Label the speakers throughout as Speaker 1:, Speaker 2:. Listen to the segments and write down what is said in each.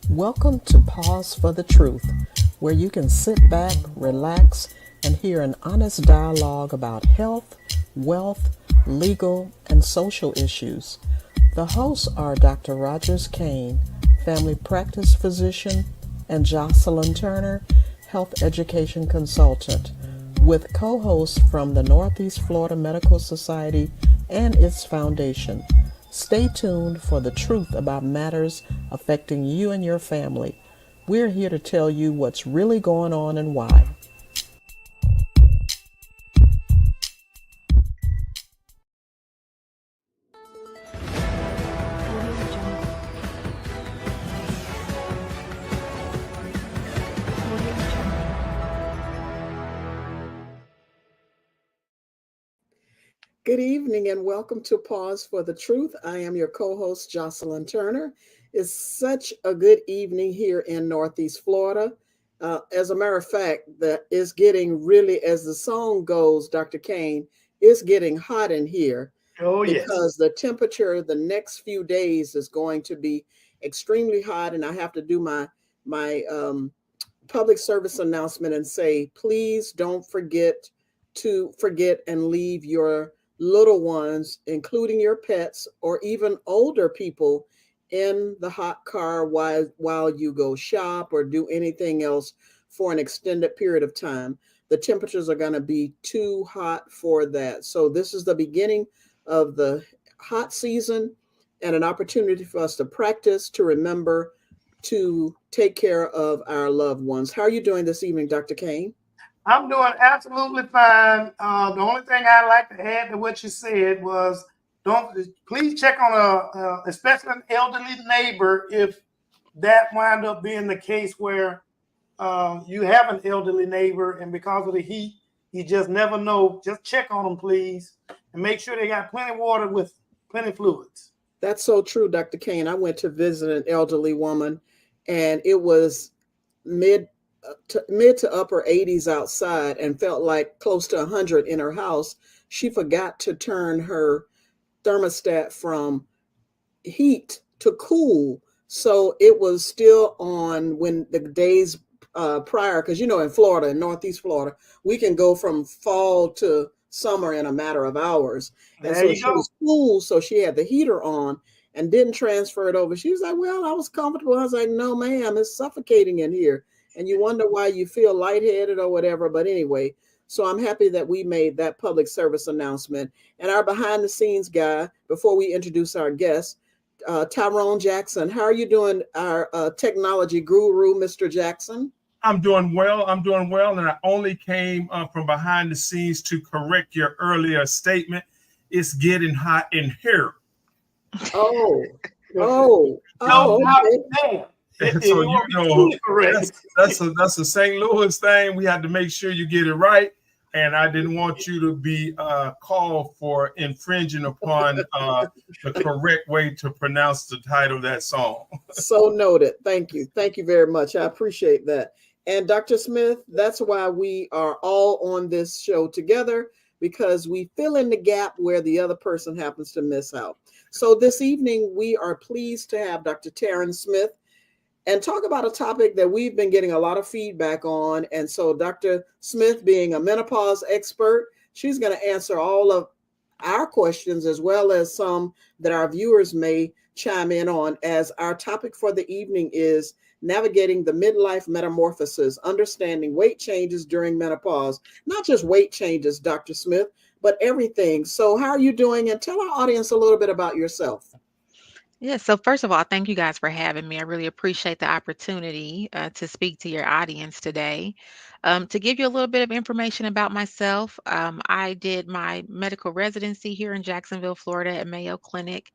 Speaker 1: Welcome to Pause for the Truth, where you can sit back, relax, and hear an honest dialogue about health, wealth, legal, and social issues. The hosts are Dr. Rogers Kane, family practice physician, and Jocelyn Turner, health education consultant, with co hosts from the Northeast Florida Medical Society and its foundation. Stay tuned for the truth about matters affecting you and your family. We're here to tell you what's really going on and why. Good evening and welcome to Pause for the Truth. I am your co host, Jocelyn Turner. It's such a good evening here in Northeast Florida. As a matter of fact, that is getting really, as the song goes, Dr. Kane, it's getting hot in here
Speaker 2: Oh, yes.
Speaker 1: because the temperature the next few days is going to be extremely hot, and I have to do my public service announcement and say, please don't forget and leave your little ones, including your pets or even older people, in the hot car while you go shop or do anything else for an extended period of time. The temperatures are going to be too hot for that. So this is the beginning of the hot season and an opportunity for us to practice, to remember to take care of our loved ones. How are you doing this evening, Dr. Kane?
Speaker 2: I'm doing absolutely fine. The only thing I'd like to add to what you said was don't please check on especially an elderly neighbor if that wind up being the case where you have an elderly neighbor and because of the heat, you just never know. Just check on them, please, and make sure they got plenty of water with plenty of fluids.
Speaker 1: That's so true, Dr. Kane. I went to visit an elderly woman, and it was mid mid to upper 80s outside and felt like close to 100 in her house. She forgot to turn her thermostat from heat to cool. So it was still on when the days prior, because in Florida, in Northeast Florida, we can go from fall to summer in a matter of hours. And
Speaker 2: There
Speaker 1: so
Speaker 2: you
Speaker 1: she
Speaker 2: go.
Speaker 1: was cool, so she had the heater on and didn't transfer it over. She was like, well, I was comfortable. I was like, no, ma'am, it's suffocating in here. And you wonder why you feel lightheaded or whatever. But anyway, so I'm happy that we made that public service announcement. And our behind the scenes guy, before we introduce our guest, Tyrone Jackson. How are you doing, our technology guru, Mr. Jackson?
Speaker 3: I'm doing well. I'm doing well. And I only came from behind the scenes to correct your earlier statement. It's getting hot in here.
Speaker 1: Oh,
Speaker 2: No doubt
Speaker 1: okay.
Speaker 2: there.
Speaker 3: And
Speaker 2: And
Speaker 3: so
Speaker 2: you will be
Speaker 3: know
Speaker 2: truly correct.
Speaker 3: that's a St. Louis thing. We had to make sure you get it right. And I didn't want you to be called for infringing upon the correct way to pronounce the title of that song.
Speaker 1: So noted. Thank you. Thank you very much. I appreciate that. And Dr. Smith, that's why we are all on this show together, because we fill in the gap where the other person happens to miss out. So this evening, we are pleased to have Dr. Taryn Smith and talk about a topic that we've been getting a lot of feedback on. And so Dr. Smith, being a menopause expert, she's going to answer all of our questions as well as some that our viewers may chime in on, as our topic for the evening is navigating the midlife metamorphosis, understanding weight changes during menopause. Not just weight changes, Dr. Smith, but everything. So how are you doing? And tell our audience a little bit about yourself.
Speaker 4: Yeah, so first of all, thank you guys for having me. I really appreciate the opportunity to speak to your audience today. To give you a little bit of information about myself, I did my medical residency here in Jacksonville, Florida at Mayo Clinic.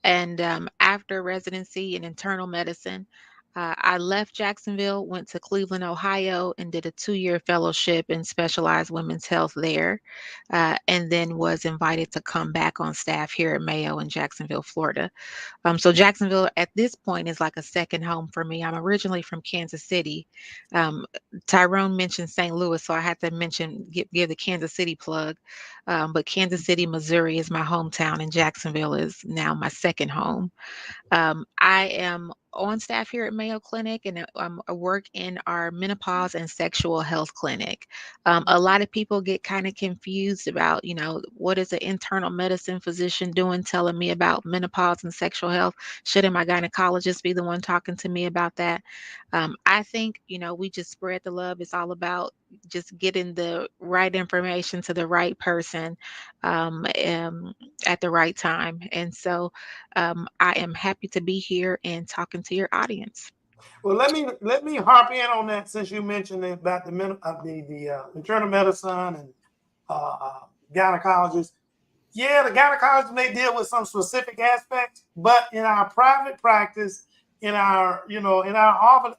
Speaker 4: And after residency in internal medicine, I left Jacksonville, went to Cleveland, Ohio, and did a 2-year fellowship in specialized women's health there, and then was invited to come back on staff here at Mayo in Jacksonville, Florida. So Jacksonville at this point is like a second home for me. I'm originally from Kansas City. Um, Tyrone mentioned St. Louis, so I had to give the Kansas City plug. But Kansas City, Missouri is my hometown, and Jacksonville is now my second home. I am on staff here at Mayo Clinic, and I work in our menopause and sexual health clinic. A lot of people get kind of confused about, what is an internal medicine physician doing telling me about menopause and sexual health? Shouldn't my gynecologist be the one talking to me about that? I think, we just spread the love. It's all about just getting the right information to the right person um, um, at the right time. And so I am happy to be here and talking to your audience.
Speaker 2: Well, let me harp in on that since you mentioned about the internal medicine and uh, gynecologist. Yeah, the gynecologist may deal with some specific aspects, but in our private practice, in our in our office,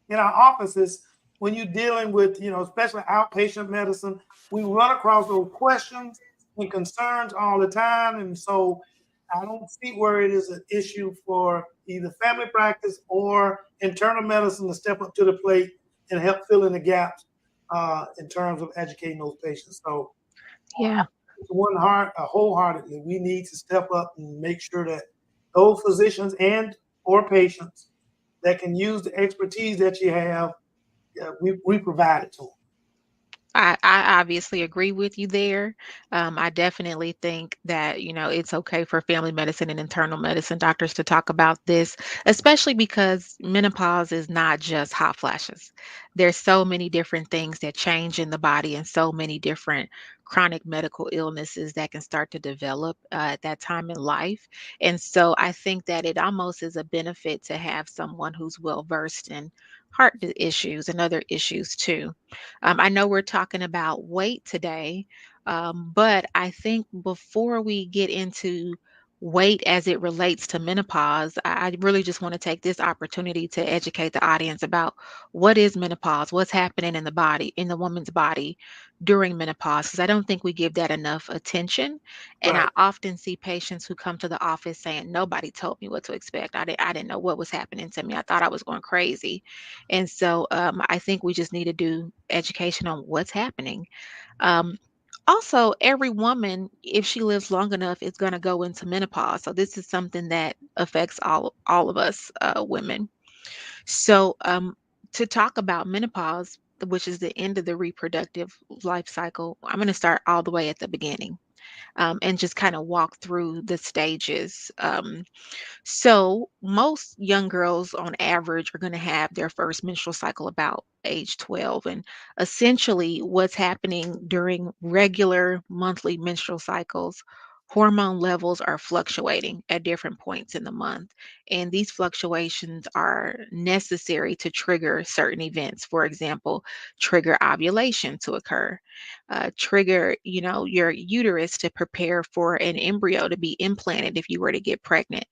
Speaker 2: in our offices, when you're dealing with especially outpatient medicine, we run across those questions and concerns all the time, and so I don't see where it is an issue for either family practice or internal medicine to step up to the plate and help fill in the gaps in terms of educating those patients. So
Speaker 4: Yeah.
Speaker 2: wholeheartedly, we need to step up and make sure that those physicians and or patients that can use the expertise that you have, we provide it to them.
Speaker 4: I obviously agree with you there. I definitely think that, it's okay for family medicine and internal medicine doctors to talk about this, especially because menopause is not just hot flashes. There's so many different things that change in the body and so many different chronic medical illnesses that can start to develop at that time in life. And so I think that it almost is a benefit to have someone who's well versed in issues and other issues too. I know we're talking about weight today, but I think before we get into weight as it relates to menopause, I really just want to take this opportunity to educate the audience about what is menopause, what's happening in the body, in the woman's body during menopause, because I don't think we give that enough attention. And I
Speaker 2: Right.
Speaker 4: often see patients who come to the office saying, nobody told me what to expect. I didn't know what was happening to me. I thought I was going crazy. And so I think we just need to do education on what's happening. Um, Also, every woman, if she lives long enough, is going to go into menopause. So this is something that affects all of us women. So to talk about menopause, which is the end of the reproductive life cycle, I'm going to start all the way at the beginning and just kind of walk through the stages. So, most young girls on average are going to have their first menstrual cycle about age 12. And essentially, what's happening during regular monthly menstrual cycles, hormone levels are fluctuating at different points in the month. And these fluctuations are necessary to trigger certain events. For example, trigger ovulation to occur, trigger, your uterus to prepare for an embryo to be implanted if you were to get pregnant.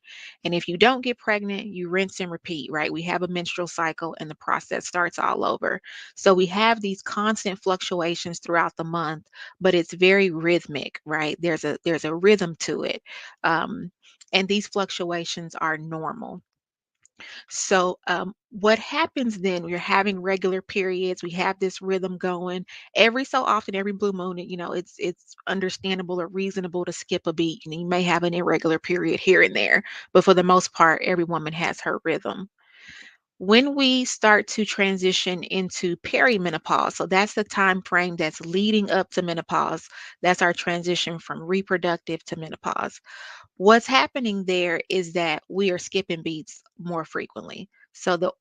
Speaker 4: And if you don't get pregnant, you rinse and repeat, right? We have a menstrual cycle and the process starts all over. So we have these constant fluctuations throughout the month, but it's very rhythmic, right? There's a rhythm to it. And these fluctuations are normal. So, what happens then? We're having regular periods. We have this rhythm going every so often, every blue moon. It's understandable or reasonable to skip a beat. You may have an irregular period here and there, but for the most part, every woman has her rhythm. When we start to transition into perimenopause, so that's the time frame that's leading up to menopause. That's our transition from reproductive to menopause. What's happening there is that we are skipping beats more frequently. So the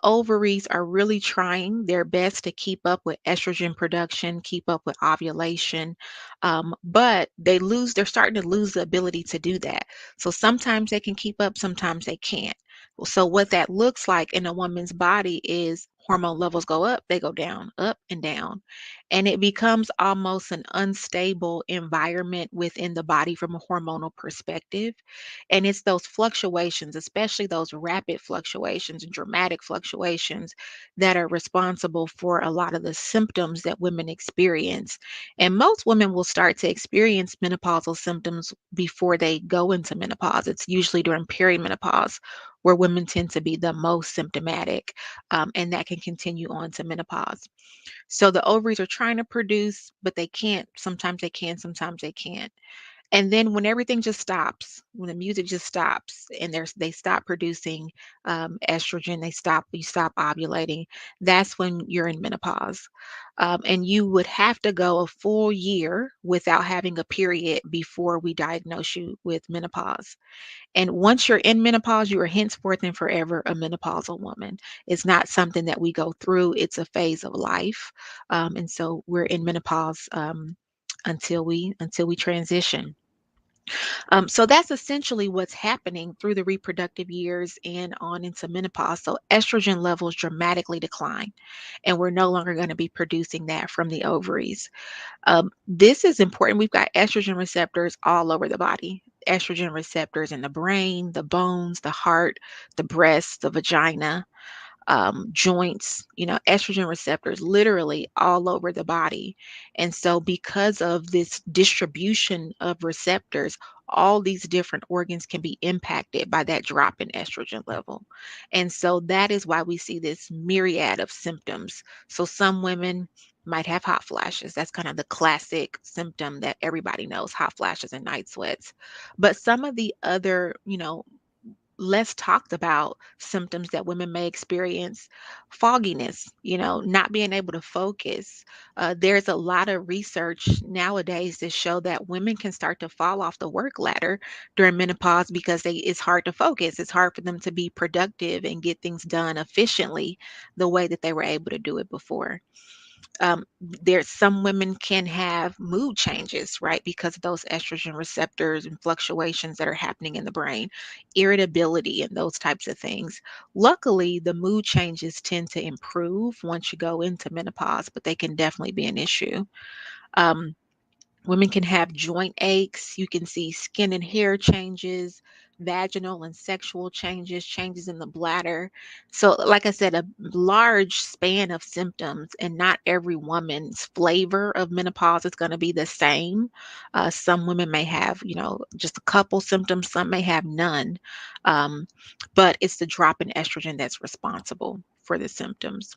Speaker 4: ovaries are really trying their best to keep up with estrogen production, keep up with ovulation, but they're starting to lose the ability to do that. So sometimes they can keep up, sometimes they can't. So what that looks like in a woman's body is hormone levels go up, they go down, up and down. And it becomes almost an unstable environment within the body from a hormonal perspective. And it's those fluctuations, especially those rapid fluctuations and dramatic fluctuations, that are responsible for a lot of the symptoms that women experience. And most women will start to experience menopausal symptoms before they go into menopause. It's usually during perimenopause where women tend to be the most symptomatic, and that can continue on to menopause. So the ovaries are trying to produce, but they can't. Sometimes they can, sometimes they can't. And then when everything just stops, when the music just stops, and they stop producing estrogen, you stop ovulating. That's when you're in menopause, and you would have to go a full year without having a period before we diagnose you with menopause. And once you're in menopause, you are henceforth and forever a menopausal woman. It's not something that we go through; it's a phase of life, and so we're in menopause until we transition. So that's essentially what's happening through the reproductive years and on into menopause. So estrogen levels dramatically decline, and we're no longer going to be producing that from the ovaries. This is important. We've got estrogen receptors all over the body. Estrogen receptors in the brain, the bones, the heart, the breast, the vagina, joints, estrogen receptors literally all over the body. And so, because of this distribution of receptors, all these different organs can be impacted by that drop in estrogen level. And so, that is why we see this myriad of symptoms. So, some women might have hot flashes. That's kind of the classic symptom that everybody knows, hot flashes and night sweats. But some of the other, less talked about symptoms that women may experience, fogginess, not being able to focus. There's a lot of research nowadays that show that women can start to fall off the work ladder during menopause because it's hard to focus. It's hard for them to be productive and get things done efficiently the way that they were able to do it before. There's some women can have mood changes, right, because of those estrogen receptors and fluctuations that are happening in the brain, irritability and those types of things. Luckily, the mood changes tend to improve once you go into menopause, but they can definitely be an issue. um, Women can have joint aches. You can see skin and hair changes, vaginal and sexual changes, changes in the bladder. So, like I said, a large span of symptoms, and not every woman's flavor of menopause is going to be the same. Some women may have, just a couple symptoms, some may have none. Um, but it's the drop in estrogen that's responsible for the symptoms.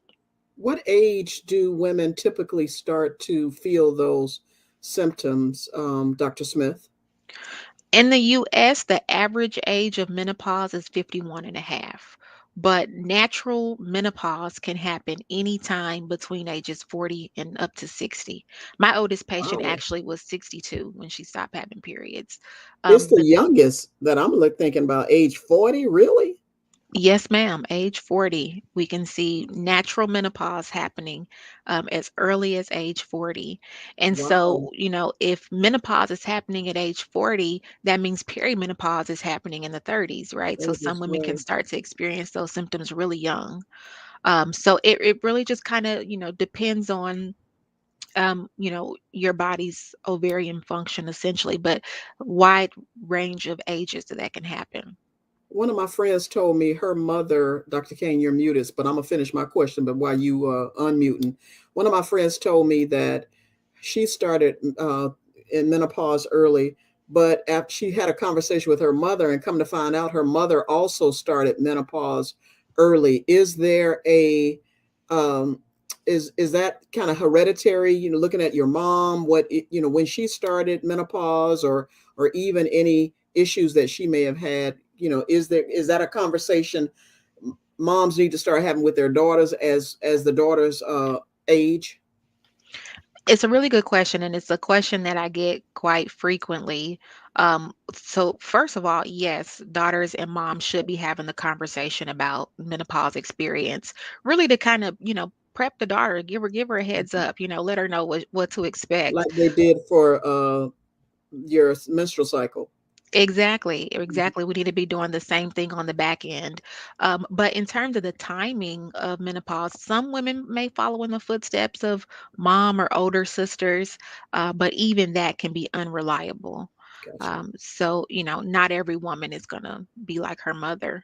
Speaker 1: What age do women typically start to feel those symptoms, Dr. Smith?
Speaker 4: In the US, the average age of menopause is 51 and a half, but natural menopause can happen anytime between ages 40 and up to 60. My oldest patient
Speaker 1: Wow.
Speaker 4: actually was 62 when she stopped having periods.
Speaker 1: It's the
Speaker 4: But
Speaker 1: youngest that I'm thinking about, age 40, really?
Speaker 4: yes, ma'am. Age 40, we can see natural menopause happening as early as age 40. And
Speaker 1: Wow.
Speaker 4: so, if menopause is happening at age 40, that means perimenopause is happening in the 30s, right? So,
Speaker 1: That
Speaker 4: some
Speaker 1: is
Speaker 4: women can
Speaker 1: right.
Speaker 4: start to experience those symptoms really young. So, it really just kind of, depends on. Your body's ovarian function essentially, but wide range of ages that can happen.
Speaker 1: One of my friends told me her mother, Dr. Kane, you're muted, but I'm gonna finish my question. But while you unmuting, one of my friends told me that she started in menopause early, but after she had a conversation with her mother, and come to find out, her mother also started menopause early. Is there a um, is that kind of hereditary? Looking at your mom, when she started menopause, or even any issues that she may have had, is that a conversation moms need to start having with their daughters as the daughters age?
Speaker 4: It's a really good question, and it's a question that I get quite frequently. So first of all, yes, daughters and moms should be having the conversation about menopause experience, really to kind of, prep the daughter, give her a heads up, let her know what to expect.
Speaker 1: Like they did for your menstrual cycle.
Speaker 4: Exactly,
Speaker 1: Mhm.
Speaker 4: exactly. We need to be doing the same thing on the back end. But in terms of the timing of menopause, some women may follow in the footsteps of mom or older sisters, but even that can be unreliable.
Speaker 1: Gotcha.
Speaker 4: So, not every woman is going to be like her mother.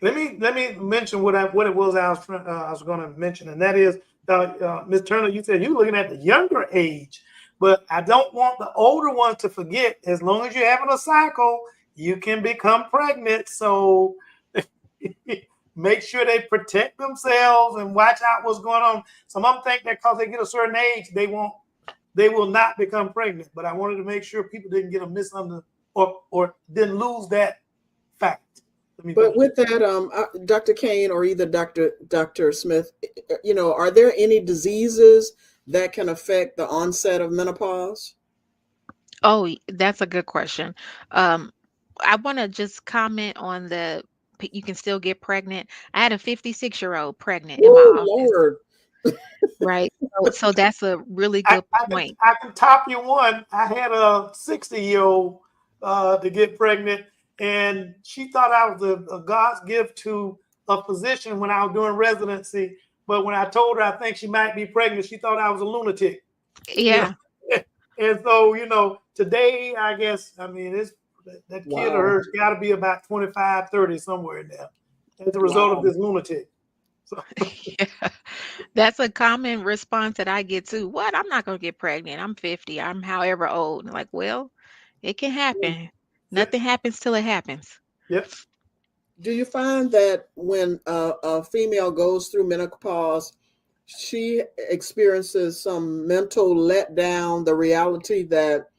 Speaker 2: Let me mention what it was I was going to mention, and that is, Ms. Turner, you said you were looking at the younger age, but I don't want the older ones to forget. As long as you're having a cycle, you can become pregnant. So make sure they protect themselves and watch out what's going on. Some of them think that because they get a certain age, they won't they will not become pregnant. But I wanted to make sure people didn't get a misunderstanding or didn't lose that fact.
Speaker 1: But with that, Dr. Kane or either Dr. Smith, are there any diseases that can affect the onset of menopause?
Speaker 4: Oh, that's a good question. Um, I want to just comment on you can still get pregnant. I had a 56-year-old pregnant in my
Speaker 1: Oh,
Speaker 4: office,
Speaker 1: Lord.
Speaker 4: right? So that's a really
Speaker 2: I,
Speaker 4: good
Speaker 2: I, can,
Speaker 4: point.
Speaker 2: I can top you one. I had a 60-year-old to get pregnant, and she thought I was a God's gift to a physician when I was doing residency. But when I told her I think she might be pregnant, she thought I was a lunatic.
Speaker 4: Yeah.
Speaker 2: And so, today, I guess, it's that kid of
Speaker 1: Wow.
Speaker 2: hers got to be about 25, 30, somewhere in there as a result of this lunatic. So,
Speaker 4: Yeah. That's a common response that I get too. What? I'm not going to get pregnant. I'm 50. I'm however old. Like, well, it can happen.
Speaker 2: yep,
Speaker 4: Nothing happens till it happens.
Speaker 2: yep.
Speaker 1: Do you find that when a female goes through menopause, she experiences some mental letdown, the reality that,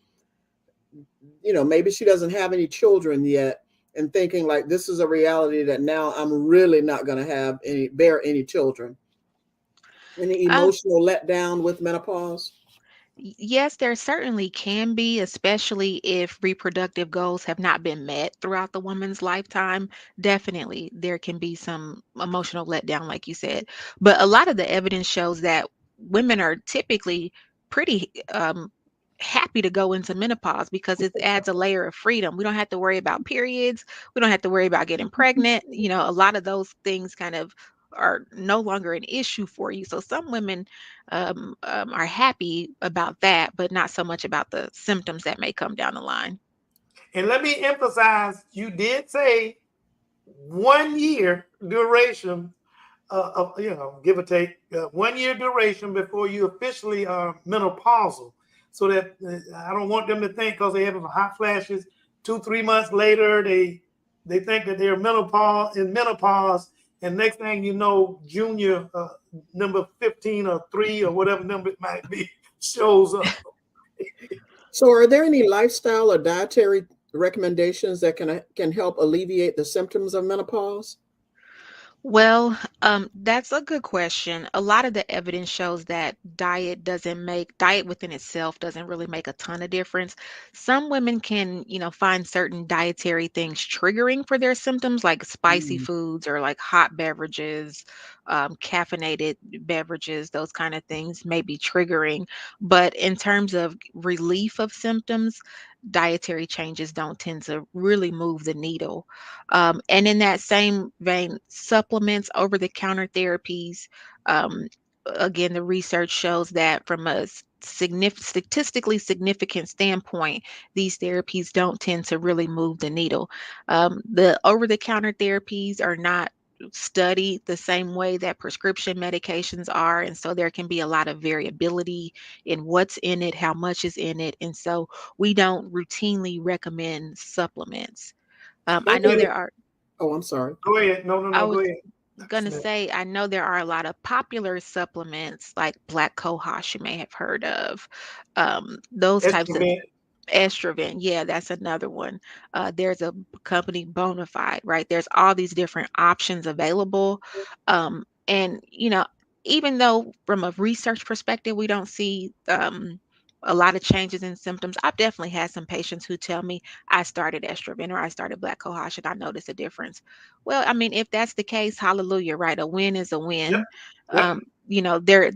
Speaker 1: maybe she doesn't have any children yet, and thinking like this is a reality that now I'm really not going to bear any children? Any
Speaker 4: Um,
Speaker 1: emotional letdown with menopause?
Speaker 4: Yes, there certainly can be, especially if reproductive goals have not been met throughout the woman's lifetime. Definitely, there can be some emotional letdown, like you said. But a lot of the evidence shows that women are typically pretty happy to go into menopause because it adds a layer of freedom. We don't have to worry about periods. We don't have to worry about getting pregnant. A lot of those things kind of are no longer an issue for you. So some women are happy about that, but not so much about the symptoms that may come down the line.
Speaker 2: And let me emphasize, you did say 1 year duration of, give or take 1 year duration before you officially are menopausal. So that I don't want them to think because they have hot flashes 2-3 months later, they think that they're menopause, and next thing you know, junior number 15 or 3 or whatever number it might be shows up.
Speaker 1: So are there any lifestyle or dietary recommendations that can help alleviate the symptoms of menopause?
Speaker 4: Well, that's a good question. A lot of the evidence shows that diet within itself doesn't really make a ton of difference. Some women can, find certain dietary things triggering for their symptoms, like spicy
Speaker 1: Mm.
Speaker 4: foods or like hot beverages, caffeinated beverages, those kind of things may be triggering. But in terms of relief of symptoms, dietary changes don't tend to really move the needle. And in that same vein, supplements, over the counter therapies, um, again, the research shows that from a statistically significant standpoint, these therapies don't tend to really move the needle. The over the counter therapies are not studied the same way that prescription medications are. And so there can be a lot of variability in what's in it, how much is in it. And so we don't routinely recommend supplements. I know
Speaker 2: Okay.
Speaker 4: there are.
Speaker 1: Oh, I'm sorry.
Speaker 2: Go ahead. No,
Speaker 4: I
Speaker 2: go
Speaker 4: was
Speaker 2: ahead.
Speaker 4: gonna say, I know there are a lot of popular supplements like black cohosh you may have heard of. Those types of
Speaker 2: Estimate.
Speaker 4: Estrogen, yeah, that's another one. There's a company Bonafide, right? There's all these different options available. And even though from a research perspective, we don't see a lot of changes in symptoms, I've definitely had some patients who tell me I started estrogen or I started black cohosh and I noticed a difference. Well, I mean, if that's the case, hallelujah, right? A win is a
Speaker 2: Yep.
Speaker 4: win.
Speaker 2: Yep.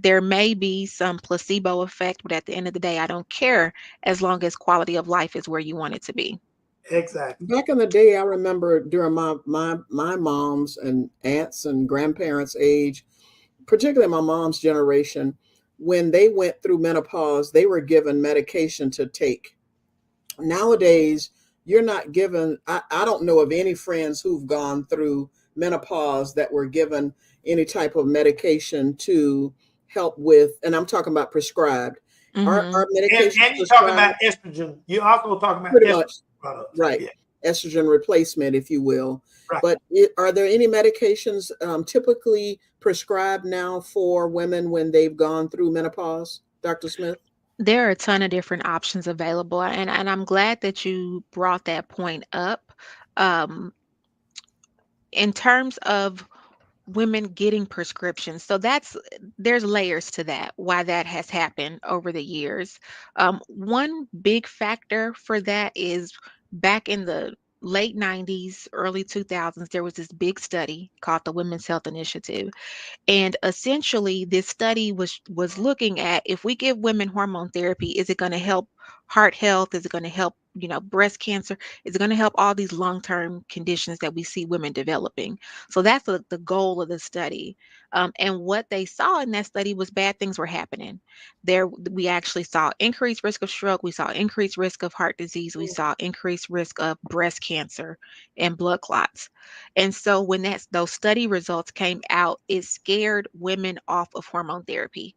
Speaker 4: There may be some placebo effect, but at the end of the day, I don't care as long as quality of life is where you want it to be.
Speaker 2: Exactly.
Speaker 1: Back in the day, I remember during my mom's and aunts and grandparents' age, particularly my mom's generation, when they went through menopause, they were given medication to take. Nowadays, you're not given, I don't know of any friends who've gone through menopause that were given any type of medication to help with, and I'm talking about prescribed. Are
Speaker 4: Hmm.
Speaker 1: medications
Speaker 2: And you're talking
Speaker 1: prescribed?
Speaker 2: about estrogen. You're also talking about
Speaker 1: Pretty
Speaker 2: estrogen
Speaker 1: much.
Speaker 2: products.
Speaker 1: Right.
Speaker 2: Yeah.
Speaker 1: Estrogen replacement, if you will.
Speaker 2: Right.
Speaker 1: But are there any medications typically prescribed now for women when they've gone through menopause, Dr. Smith?
Speaker 4: There are a ton of different options available, and I'm glad that you brought that point up. Um, in terms of women getting prescriptions. So there's layers to that, why that has happened over the years. One big factor for that is back in the late 90s, early 2000s, there was this big study called the Women's Health Initiative. And essentially, this study was looking at, if we give women hormone therapy, is it going to help heart health? Is it going to help, breast cancer? Is it going to help all these long-term conditions that we see women developing? So that's the goal of the study. And what they saw in that study was bad things were happening. There, we actually saw increased risk of stroke. We saw increased risk of heart disease. We saw increased risk of breast cancer and blood clots. And so when those study results came out, it scared women off of hormone therapy.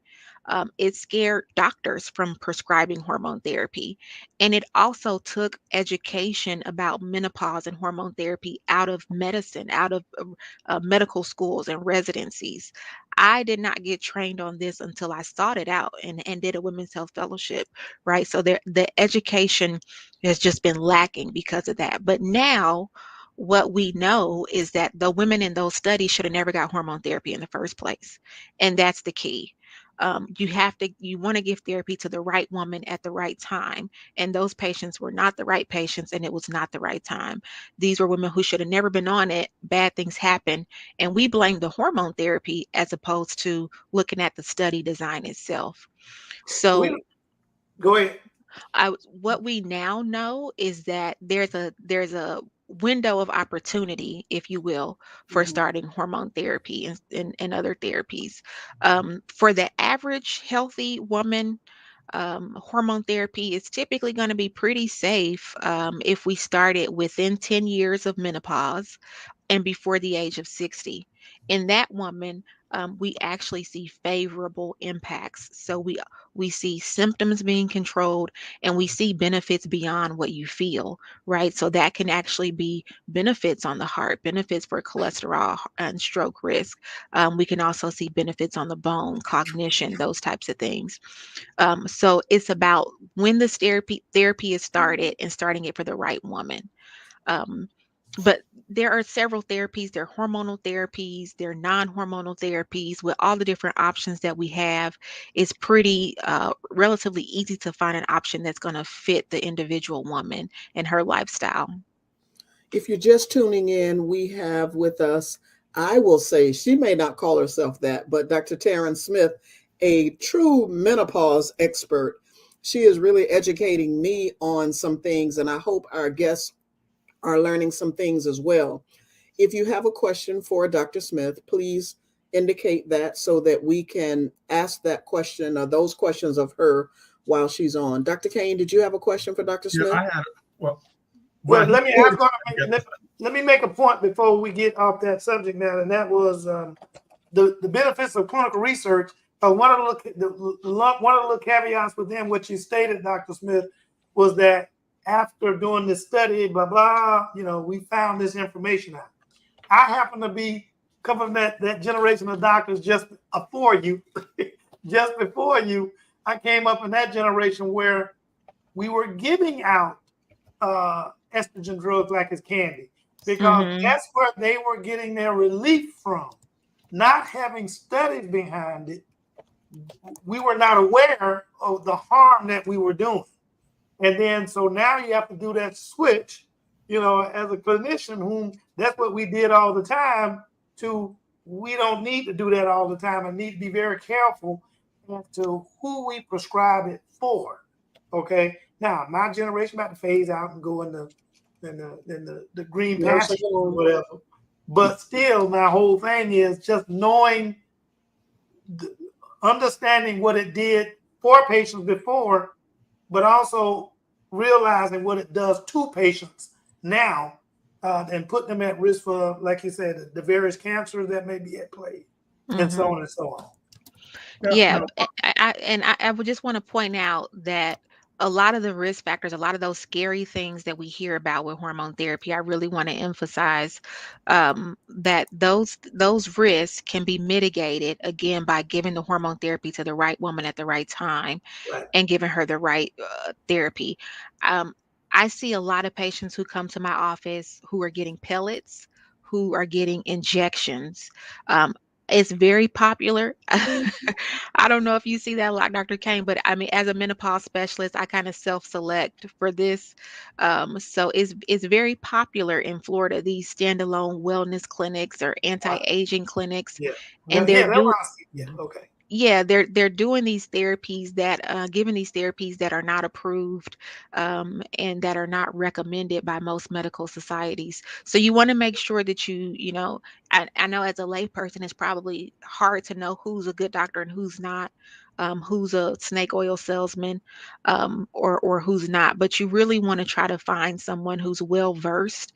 Speaker 4: It scared doctors from prescribing hormone therapy. And it also took education about menopause and hormone therapy out of medicine, out of medical schools and residencies. I did not get trained on this until I sought it out and did a women's health fellowship, right? So the education has just been lacking because of that. But now, what we know is that the women in those studies should have never got hormone therapy in the first place. And that's the key. You want to give therapy to the right woman at the right time. And those patients were not the right patients, and it was not the right time. These were women who should have never been on it. Bad things happen. And we blame the hormone therapy as opposed to looking at the study design itself. So
Speaker 2: Go ahead.
Speaker 4: what we now know is that there's a window of opportunity, if you will, for
Speaker 1: Mhm.
Speaker 4: starting hormone therapy and other therapies. For the average healthy woman, hormone therapy is typically going to be pretty safe if we start it within 10 years of menopause and before the age of 60. In that woman, we actually see favorable impacts. So we see symptoms being controlled, and we see benefits beyond what you feel, right? So that can actually be benefits on the heart, benefits for cholesterol and stroke risk. We can also see benefits on the bone, cognition, those types of things. So it's about when this therapy is started and starting it for the right woman. Um, but there are several therapies. There are hormonal therapies, there are non-hormonal therapies. With all the different options that we have, it's pretty relatively easy to find an option that's going to fit the individual woman and her lifestyle.
Speaker 1: If you're just tuning in, we have with us, I will say, she may not call herself that, but Dr. Taryn Smith, a true menopause expert. She is really educating me on some things, and I hope our guests are learning some things as well. If you have a question for Dr. Smith, please indicate that so that we can ask that question or those questions of her while she's on. Dr. Kane, did you have a question for Dr.
Speaker 3: Yeah,
Speaker 1: Smith?
Speaker 3: I had well,
Speaker 2: Well,
Speaker 3: well, he already
Speaker 2: let me make a point before we get off that subject now, and that was the benefits of clinical research. One of the little caveats within what you stated, Dr. Smith, was that after doing this study, blah blah, we found this information out. I happen to be covering that generation of doctors just before you, just before you. I came up in that generation where we were giving out estrogen drugs like it's candy, because
Speaker 4: Mm-hmm.
Speaker 2: that's where they were getting their relief from. Not having studies behind it, we were not aware of the harm that we were doing. And then, so now you have to do that switch, as a clinician, whom that's what we did all the time, to we don't need to do that all the time and need to be very careful as to who we prescribe it for. Okay. Now, my generation about to phase out and go in the green
Speaker 1: Nursing
Speaker 2: pasture or
Speaker 1: home.
Speaker 2: whatever. But still, my whole thing is just knowing, understanding what it did for patients before, but also realizing what it does to patients now, and put them at risk for, like you said, the various cancers that may be at play, and so
Speaker 4: Mm-hmm.
Speaker 2: on and so on.
Speaker 3: yeah,
Speaker 4: Yeah,
Speaker 3: no,
Speaker 4: I would just want to point out that a lot of the risk factors, a lot of those scary things that we hear about with hormone therapy, I really want to emphasize that those risks can be mitigated again by giving the hormone therapy to the right woman at the right time
Speaker 2: Right.
Speaker 4: and giving her the right therapy. Um, I see a lot of patients who come to my office who are getting pellets, who are getting injections. Um, it's very popular. I don't know if you see that a lot, Dr. Kane, but I mean, as a menopause specialist, I kind of self-select for this. So it's very popular in Florida, these standalone wellness clinics or
Speaker 2: Right.
Speaker 4: anti-aging clinics,
Speaker 2: Yeah.
Speaker 4: and
Speaker 2: Yeah.
Speaker 4: they're
Speaker 2: That's
Speaker 4: doing
Speaker 2: what I see. Yeah. Okay.
Speaker 4: yeah, they're doing these therapies that giving these therapies that are not approved and that are not recommended by most medical societies. So you want to make sure that you know, I know as a layperson, it's probably hard to know who's a good doctor and who's not, who's a snake oil salesman, or who's not. But you really want to try to find someone who's well versed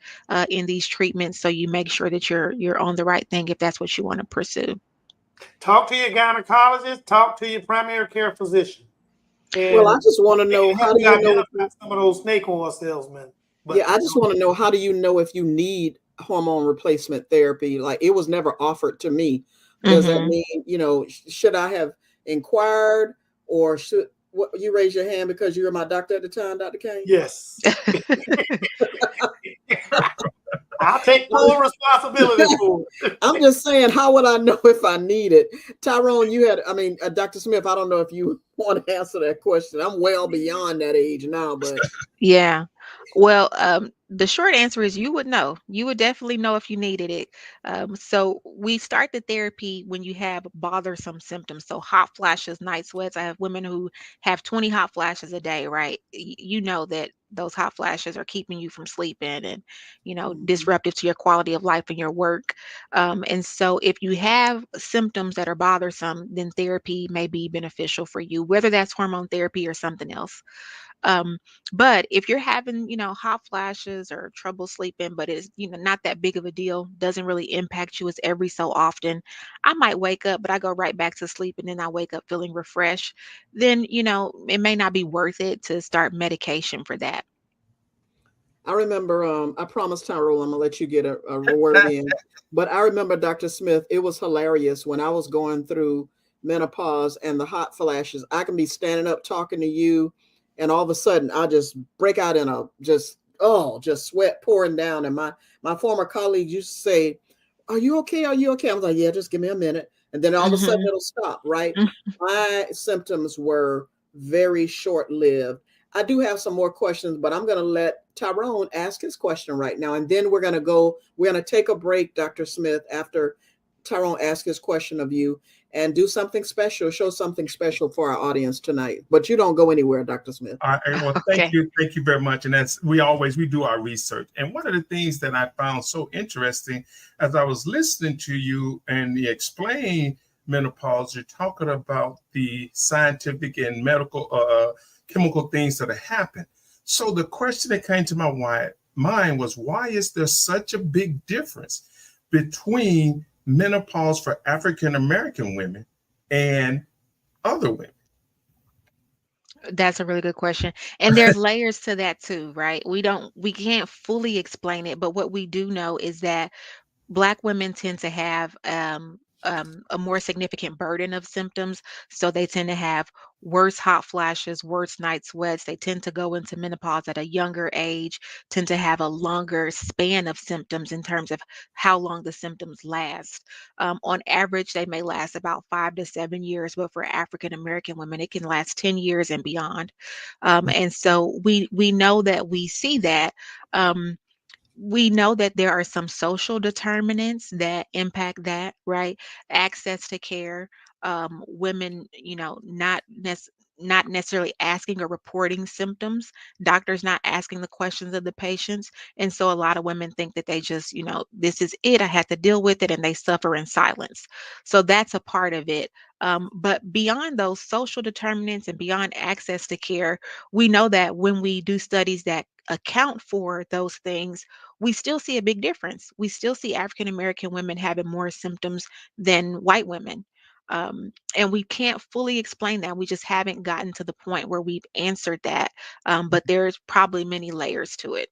Speaker 4: in these treatments, so you make sure that you're on the right thing if that's what you want to pursue.
Speaker 2: Talk to your gynecologist. Talk to your primary care physician.
Speaker 1: Well, I
Speaker 2: And
Speaker 1: just want to
Speaker 2: they
Speaker 1: know,
Speaker 2: can help
Speaker 1: how do
Speaker 2: you
Speaker 1: you know if
Speaker 2: identify some of those snake oil salesmen.
Speaker 1: yeah,
Speaker 2: But
Speaker 1: I just want to know, how do you know if you need hormone replacement therapy? Like, it was never offered to me. Does that
Speaker 4: Hmm.
Speaker 1: mean, should I have inquired, or should what, you raise your hand because you were my doctor at the time, Dr. Kane?
Speaker 2: yes, I'll take full responsibility for it.
Speaker 1: I'm just saying, how would I know if I need it? Tyrone, Dr. Smith, I don't know if you want to answer that question. I'm well beyond that age now, but
Speaker 4: Yeah. Well, the short answer is you would know. You would definitely know if you needed it. So we start the therapy when you have bothersome symptoms. So hot flashes, night sweats. I have women who have 20 hot flashes a day, right? You know that those hot flashes are keeping you from sleeping and,
Speaker 1: Mhm.
Speaker 4: disruptive to your quality of life and your work. And so if you have symptoms that are bothersome, then therapy may be beneficial for you, whether that's hormone therapy or something else. Um, but if you're having, hot flashes or trouble sleeping, but it's, not that big of a deal, doesn't really impact you, it's every so often. I might wake up, but I go right back to sleep and then I wake up feeling refreshed. Then, it may not be worth it to start medication for that.
Speaker 1: I remember, I promised Tyrone I'm gonna let you get a word in, but I remember, Dr. Smith, it was hilarious when I was going through menopause and the hot flashes. I can be standing up talking to you, and all of a sudden I just break out in a just sweat pouring down. And my former colleagues used to say, "Are you okay? Are you okay?" I was like, "Yeah, just give me a minute," and then all of a sudden
Speaker 4: Hmm.
Speaker 1: it'll stop. Right? My symptoms were very short lived. I do have some more questions, but I'm going to let Tyrone ask his question right now. And then we're going to take a break, Dr. Smith, after Tyrone asks his question of you, and do something special, show something special for our audience tonight. But you don't go anywhere, Dr. Smith.
Speaker 3: Well,
Speaker 4: Okay.
Speaker 3: thank you very much. And that's we do our research. And one of the things that I found so interesting as I was listening to you and you explain menopause, you're talking about the scientific and medical chemical things that have happened. So the question that came to my mind was, why is there such a big difference between menopause for African American women and other women?
Speaker 4: That's a really good question. And there's layers to that too, right? We can't fully explain it, but what we do know is that Black women tend to have a more significant burden of symptoms. So they tend to have worse hot flashes, worse night sweats. They tend to go into menopause at a younger age, tend to have a longer span of symptoms in terms of how long the symptoms last. On average, they may last about 5 to 7 years, but for African American women, it can last 10 years and beyond. And so we know that we see that. Um, we know that there are some social determinants that impact that, right? Access to care, women, not necessarily asking or reporting symptoms, doctors not asking the questions of the patients. And so a lot of women think that they just, this is it, I had to deal with it, and they suffer in silence. So that's a part of it. But beyond those social determinants and beyond access to care, we know that when we do studies that account for those things, we still see a big difference. We still see African American women having more symptoms than white women. And we can't fully explain that. We just haven't gotten to the point where we've answered that. But there's probably many layers to it.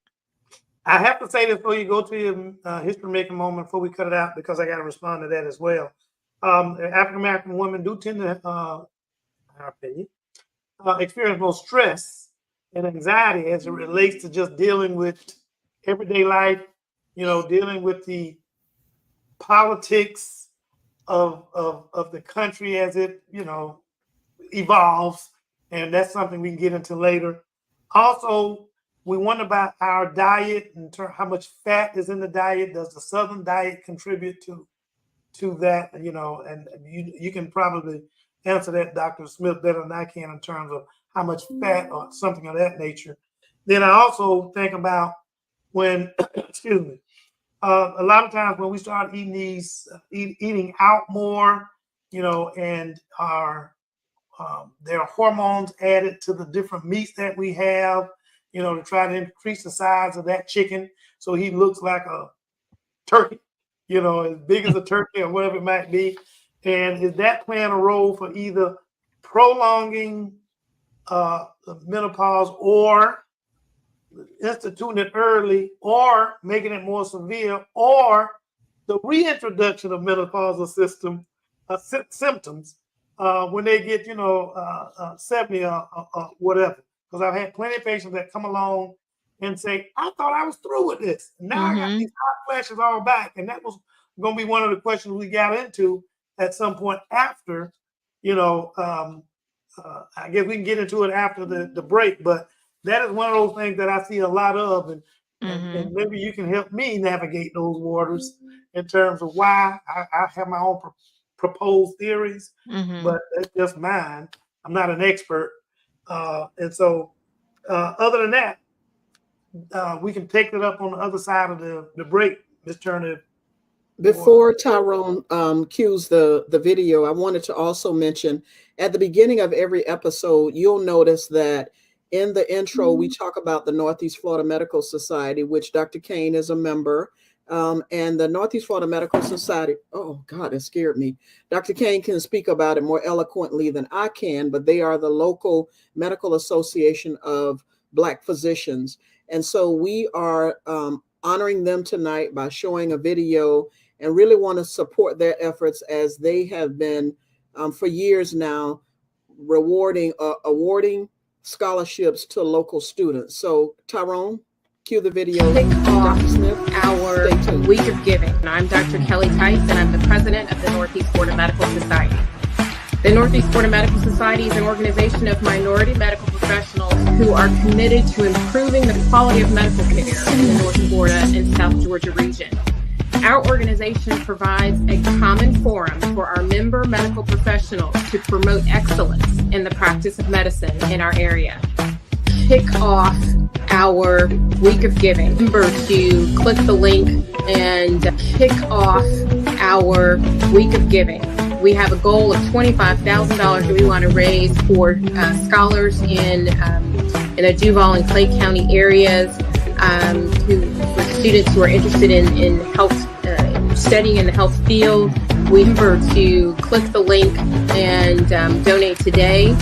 Speaker 2: I have to say this before you go to your history making moment, before we cut it out, because I got to respond to that as well. African American women do tend to, in our opinion, experience more stress and anxiety as it relates to just dealing with everyday life, dealing with the politics of the country as it, evolves. And that's something we can get into later. Also, we wonder about our diet and how much fat is in the diet. Does the Southern diet contribute to that? And you can probably answer that, Dr. Smith, better than I can in terms of how much fat or something of that nature. Then I also think about when, excuse me, a lot of times when we start eating eating out more, and there are hormones added to the different meats that we have, to try to increase the size of that chicken so he looks like a turkey, as big as a turkey or whatever it might be. And is that playing a role for either prolonging menopause or instituting it early or making it more severe, or the reintroduction of menopausal symptoms when they get, 70 or whatever? Because I've had plenty of patients that come along and say, I thought I was through with this. Now I got these hot flashes all back. And that was going to be one of the questions we got into at some point after, I guess we can get into it after the break, but that is one of those things that I see a lot of, and maybe you can help me navigate those waters in terms of why. I have my own proposed theories, but that's just mine. I'm not an expert. And so other than that, we can take it up on the other side of the break, Ms. Turner.
Speaker 1: Before Tyrone cues the video, I wanted to also mention at the beginning of every episode, you'll notice that in the intro, we talk about the Northeast Florida Medical Society, which Dr. Kane is a member. And the Northeast Florida Medical Society, oh God, it scared me. Dr. Kane can speak about it more eloquently than I can, but they are the local medical association of Black physicians. And so we are honoring them tonight by showing a video and really want to support their efforts as they have been for years now awarding scholarships to local students. So Tyrone, cue the video.
Speaker 5: Kick off
Speaker 1: Dr. Smith,
Speaker 5: our week of giving. I'm Dr. Kelly Tice, and I'm the president of the Northeast Florida Medical Society. The Northeast Florida Medical Society is an organization of minority medical professionals who are committed to improving the quality of medical care in the North Florida and South Georgia region. Our organization provides a common forum for our member medical professionals to promote excellence in the practice of medicine in our area. Kick off our week of giving. Remember to click the link and kick off our week of giving. We have a goal of $25,000 that we want to raise for scholars in the Duval and Clay County areas, for students who are interested in health, studying in the health field. Remember to click the link and donate today.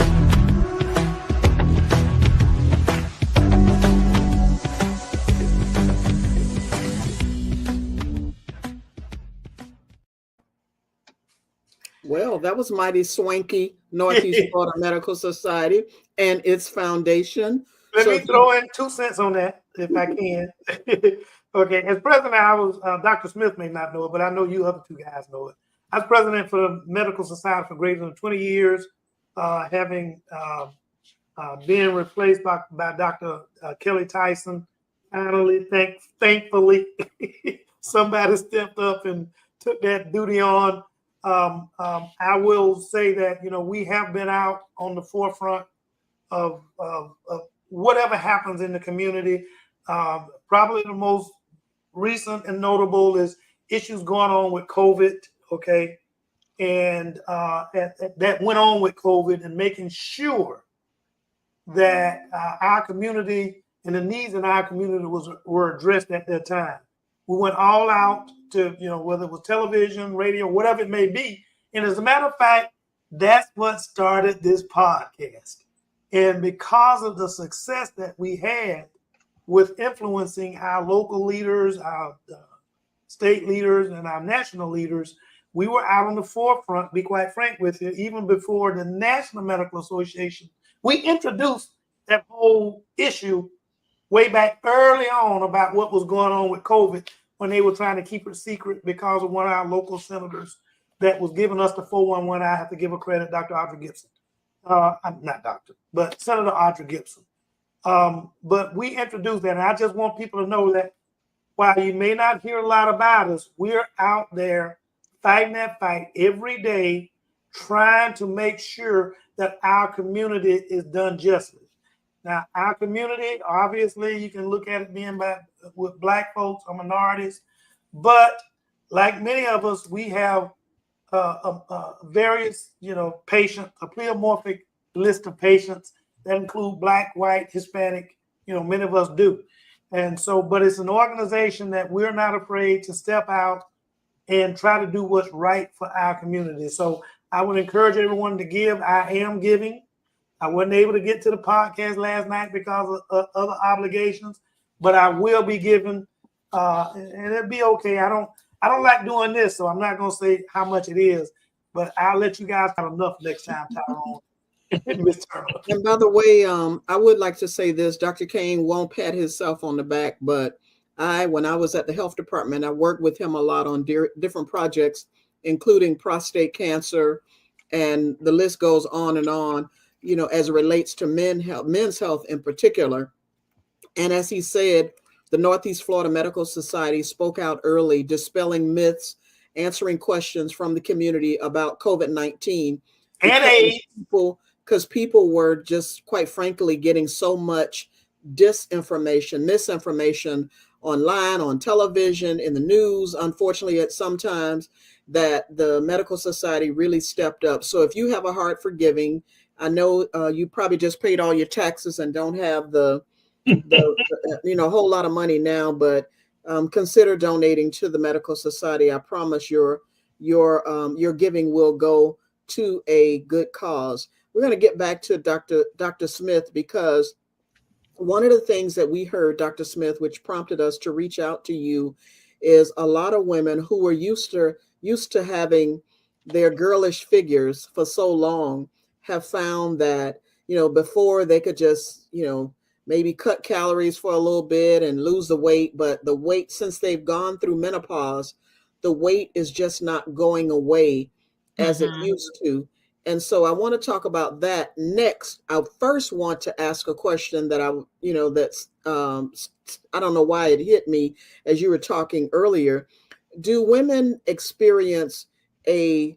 Speaker 1: Well, that was mighty swanky, Northeast Florida Medical Society and its foundation.
Speaker 2: Let me throw in 2 cents on that, if I can. Okay, as president, I was, Dr. Smith may not know it, but I know you other two guys know it. I was president for the Medical Society for greater than 20 years, having been replaced by Dr. Kelly Tyson. Finally, thankfully, somebody stepped up and took that duty on. I will say that, we have been out on the forefront of whatever happens in the community. Probably the most recent and notable is issues going on with COVID, okay? And that went on with COVID, and making sure that our community and the needs in our community were addressed at that time. We went all out to, whether it was television, radio, whatever it may be, And as a matter of fact, that's what started this podcast. And because of the success that we had with influencing our local leaders, our state leaders, and our national leaders, we were out on the forefront, to be quite frank with you, even before the National Medical Association. We introduced that whole issue way back early on about what was going on with COVID when they were trying to keep it secret because of one of our local senators that was giving us the 411. I have to give her credit, Dr. Audrey Gibson. I'm not doctor, but Senator Audrey Gibson. But we introduced that, and I just want people to know that while you may not hear a lot about us, we're out there fighting that fight every day, trying to make sure that our community is done justly. Now, our community, obviously, you can look at it being with Black folks or minorities, but like many of us, we have various, patients, a pleomorphic list of patients that include Black, white, Hispanic, many of us do. And so, but it's an organization that we're not afraid to step out and try to do what's right for our community. So I would encourage everyone to give. I am giving. I wasn't able to get to the podcast last night because of other obligations, but I will be giving, and it'll be okay. I don't like doing this, so I'm not going to say how much it is, but I'll let you guys have enough next time, Tyrone. Ms. Turner.
Speaker 1: And by the way, I would like to say this: Dr. Kane won't pat himself on the back, but when I was at the health department, I worked with him a lot on different projects, including prostate cancer, and the list goes on and on, as it relates to men's health in particular. And as he said, the Northeast Florida Medical Society spoke out early, dispelling myths, answering questions from the community about COVID-19.
Speaker 2: And AIDS.
Speaker 1: Because people were just, quite frankly, getting so much misinformation online, on television, in the news, unfortunately, at sometimes, that the medical society really stepped up. So if you have a heart for giving, I know you probably just paid all your taxes and don't have the whole lot of money now, but consider donating to the medical society. I promise your giving will go to a good cause. We're going to get back to Dr. Smith, because one of the things that we heard, Dr. Smith, which prompted us to reach out to you, is a lot of women who were used to having their girlish figures for so long have found that, before they could just, maybe cut calories for a little bit and lose the weight, but the weight, since they've gone through menopause, the weight is just not going away as it used to. And so I want to talk about that next. I first want to ask a question that that's, I don't know why it hit me as you were talking earlier. Do women experience a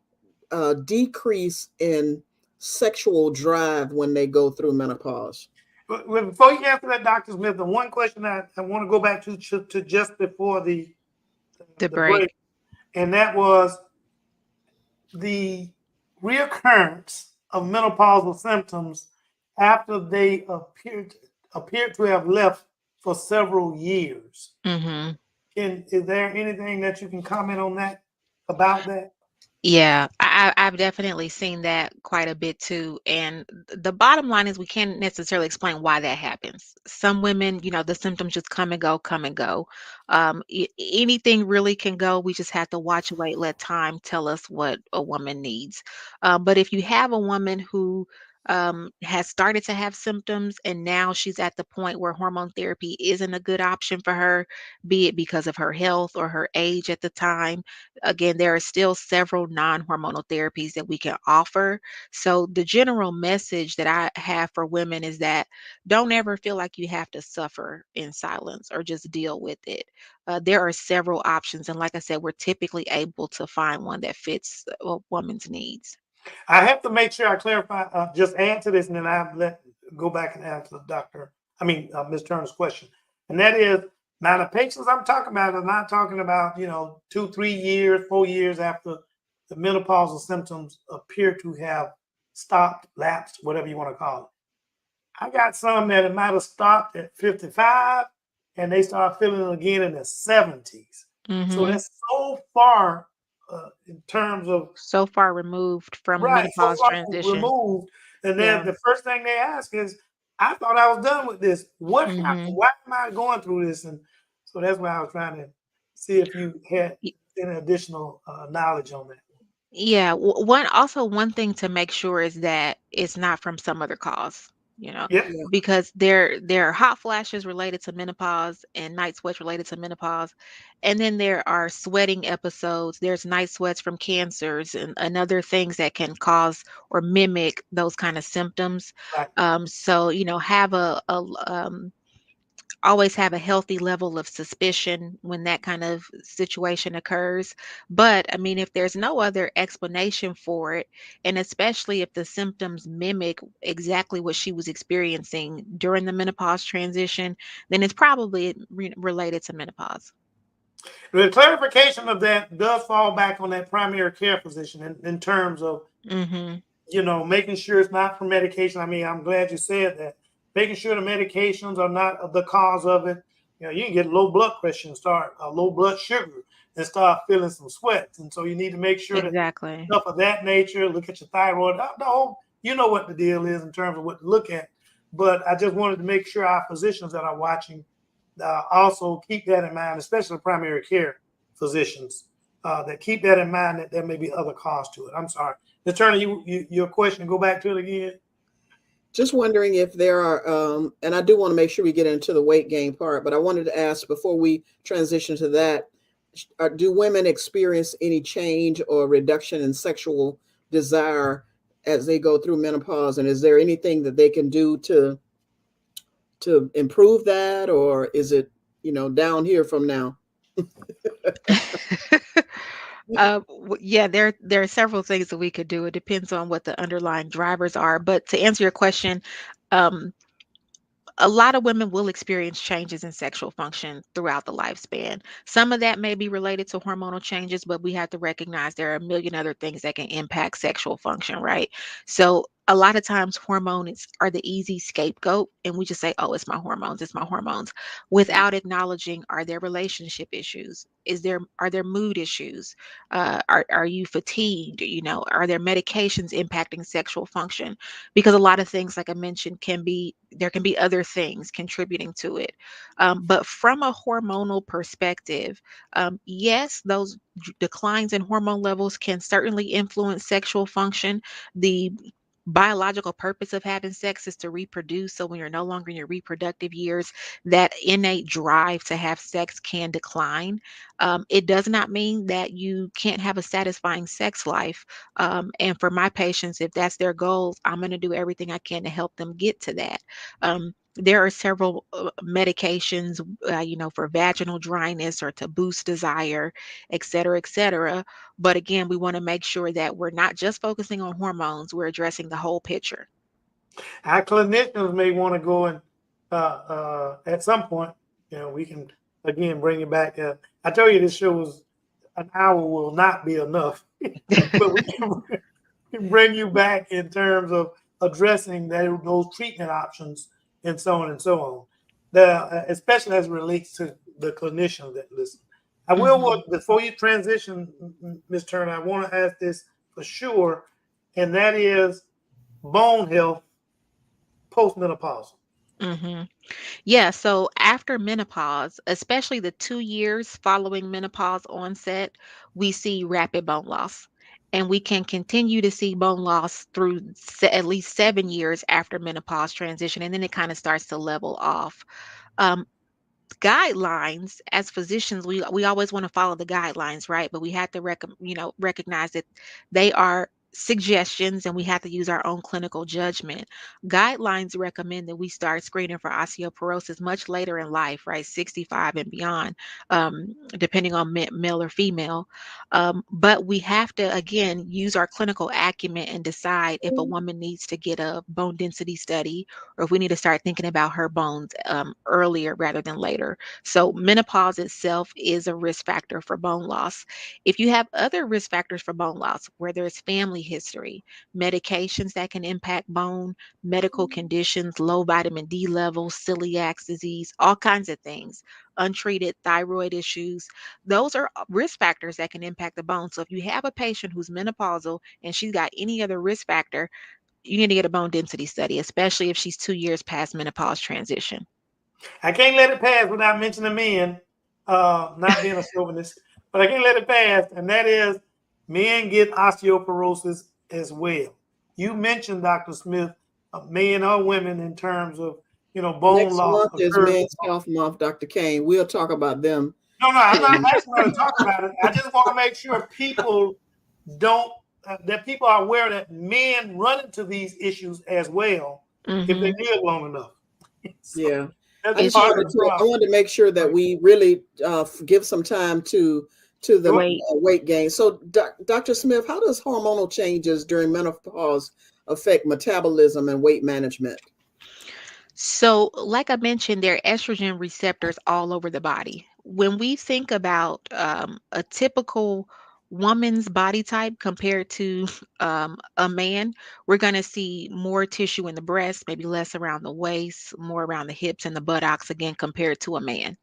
Speaker 1: decrease in sexual drive when they go through menopause?
Speaker 2: But before you answer that, Dr. Smith, the one question I want to go back to just before the break, and that was the reoccurrence of menopausal symptoms after they appear to have left for several years. Is there anything that you can comment on about that?
Speaker 4: Yeah, I've definitely seen that quite a bit too. And the bottom line is we can't necessarily explain why that happens. Some women, the symptoms just come and go, come and go. Anything really can go. We just have to watch, wait, let time tell us what a woman needs. But if you have a woman who has started to have symptoms and now she's at the point where hormone therapy isn't a good option for her, be it because of her health or her age at the time, again, there are still several non-hormonal therapies that we can offer. So the general message that I have for women is that don't ever feel like you have to suffer in silence or just deal with it. There are several options. And like I said, we're typically able to find one that fits a woman's needs.
Speaker 2: I have to make sure I clarify, just add to this, and then I'll go back and answer Ms. Turner's question. And that is, now the patients I'm talking about are not talking about, 2, 3 years, 4 years after the menopausal symptoms appear to have stopped, lapsed, whatever you want to call it. I got some that it might have stopped at 55 and they start feeling it again in their 70s. So that's so far in terms of
Speaker 4: So far removed from
Speaker 2: right, so
Speaker 4: menopause
Speaker 2: far
Speaker 4: transition.
Speaker 2: removed, and then
Speaker 4: Yeah.
Speaker 2: the first thing they ask is, "I thought I was done with this. What happened?
Speaker 4: Hmm.
Speaker 2: Why am I going through this?" And so that's why I was trying to see if you had any additional knowledge on that.
Speaker 4: Yeah, one thing to make sure is that it's not from some other cause, you know,
Speaker 2: Yep,
Speaker 1: Yeah.
Speaker 4: because there are hot flashes related to menopause and night sweats related to menopause, and then there are sweating episodes. There's night sweats from cancers and other things that can cause or mimic those kind of symptoms.
Speaker 2: right.
Speaker 4: So have always have a healthy level of suspicion when that kind of situation occurs. But I mean, if there's no other explanation for it, and especially if the symptoms mimic exactly what she was experiencing during the menopause transition, then it's probably related to menopause.
Speaker 2: The clarification of that does fall back on that primary care physician in terms of
Speaker 4: Mm-hmm.
Speaker 2: making sure it's not from medication. I mean, I'm glad you said that. Making sure the medications are not the cause of it. You can get low blood pressure and start low blood sugar and start feeling some sweats. And so you need to make sure that
Speaker 4: Exactly.
Speaker 2: stuff of that nature, look at your thyroid. No, you know what the deal is in terms of what to look at. But I just wanted to make sure our physicians that are watching also keep that in mind, especially primary care physicians, that keep that in mind that there may be other cause to it. I'm sorry. Attorney, your question, go back to it again.
Speaker 1: Just wondering if there are, and I do want to make sure we get into the weight gain part, but I wanted to ask before we transition to that, do women experience any change or reduction in sexual desire as they go through menopause? And is there anything that they can do to improve that, or is it, down here from now?
Speaker 4: Yeah, there are several things that we could do. It depends on what the underlying drivers are. But to answer your question, um, a lot of women will experience changes in sexual function throughout the lifespan. Some of that may be related to hormonal changes, but we have to recognize there are a million other things that can impact sexual function, right? So a lot of times hormones are the easy scapegoat, and we just say, oh, it's my hormones, without acknowledging, are there relationship issues? Are there mood issues? Are you fatigued? Are there medications impacting sexual function? Because a lot of things, like I mentioned, there can be other things contributing to it. But from a hormonal perspective, yes, those declines in hormone levels can certainly influence sexual function. The biological purpose of having sex is to reproduce. So when you're no longer in your reproductive years, that innate drive to have sex can decline. It does not mean that you can't have a satisfying sex life. And for my patients, if that's their goals, I'm going to do everything I can to help them get to that. There are several medications, for vaginal dryness or to boost desire, et cetera, et cetera. But again, we want to make sure that we're not just focusing on hormones, we're addressing the whole picture.
Speaker 2: Our clinicians may want to go and at some point, we can again bring it back. I tell you, this show was an hour will not be enough, but we can bring you back in terms of addressing those treatment options and so on and so on. Especially as it relates to the clinicians that listen. I will
Speaker 4: Mhm.
Speaker 2: before you transition, Ms. Turner. I want to ask this for sure, and that is bone health postmenopausal.
Speaker 4: Mhm. Yeah, so after menopause, especially the 2 years following menopause onset, we see rapid bone loss. And we can continue to see bone loss through at least 7 years after menopause transition. And then it kind of starts to level off. Um, Guidelines, as physicians, we always want to follow the guidelines, right? But we have to recognize that they are suggestions, and we have to use our own clinical judgment. Guidelines recommend that we start screening for osteoporosis much later in life, right? 65 and beyond, depending on male or female. But we have to again use our clinical acumen and decide if a woman needs to get a bone density study, or if we need to start thinking about her bones earlier rather than later. So, menopause itself is a risk factor for bone loss. If you have other risk factors for bone loss, whether it's family history, medications that can impact bone, medical conditions, low vitamin D levels, celiac disease, all kinds of things, untreated thyroid issues. Those are risk factors that can impact the bone. So if you have a patient who's menopausal and she's got any other risk factor, you need to get a bone density study, especially if she's 2 years past menopause transition.
Speaker 2: I can't let it pass without mentioning men, not being a chauvinist, but I can't let it pass, and that is men get osteoporosis as well. You mentioned, Dr. Smith, men or women in terms of, bone
Speaker 1: Next
Speaker 2: loss
Speaker 1: month is
Speaker 2: occurs.
Speaker 1: Men's Health Month, Dr. Kane. We'll talk about them.
Speaker 2: No, I'm not asking her to talk about it. I just want to make sure people don't, that people are aware that men run into these issues as well if they live long enough. So,
Speaker 1: yeah.
Speaker 2: that's
Speaker 1: I
Speaker 2: part of the
Speaker 1: I
Speaker 2: problem.
Speaker 1: wanted to make sure that we really give some time to the weight gain. So, Dr. Smith, how does hormonal changes during menopause affect metabolism and weight management?
Speaker 4: So, like I mentioned, there are estrogen receptors all over the body. When we think about a typical woman's body type compared to a man, we're going to see more tissue in the breast, maybe less around the waist, more around the hips and the buttocks, again, compared to a man.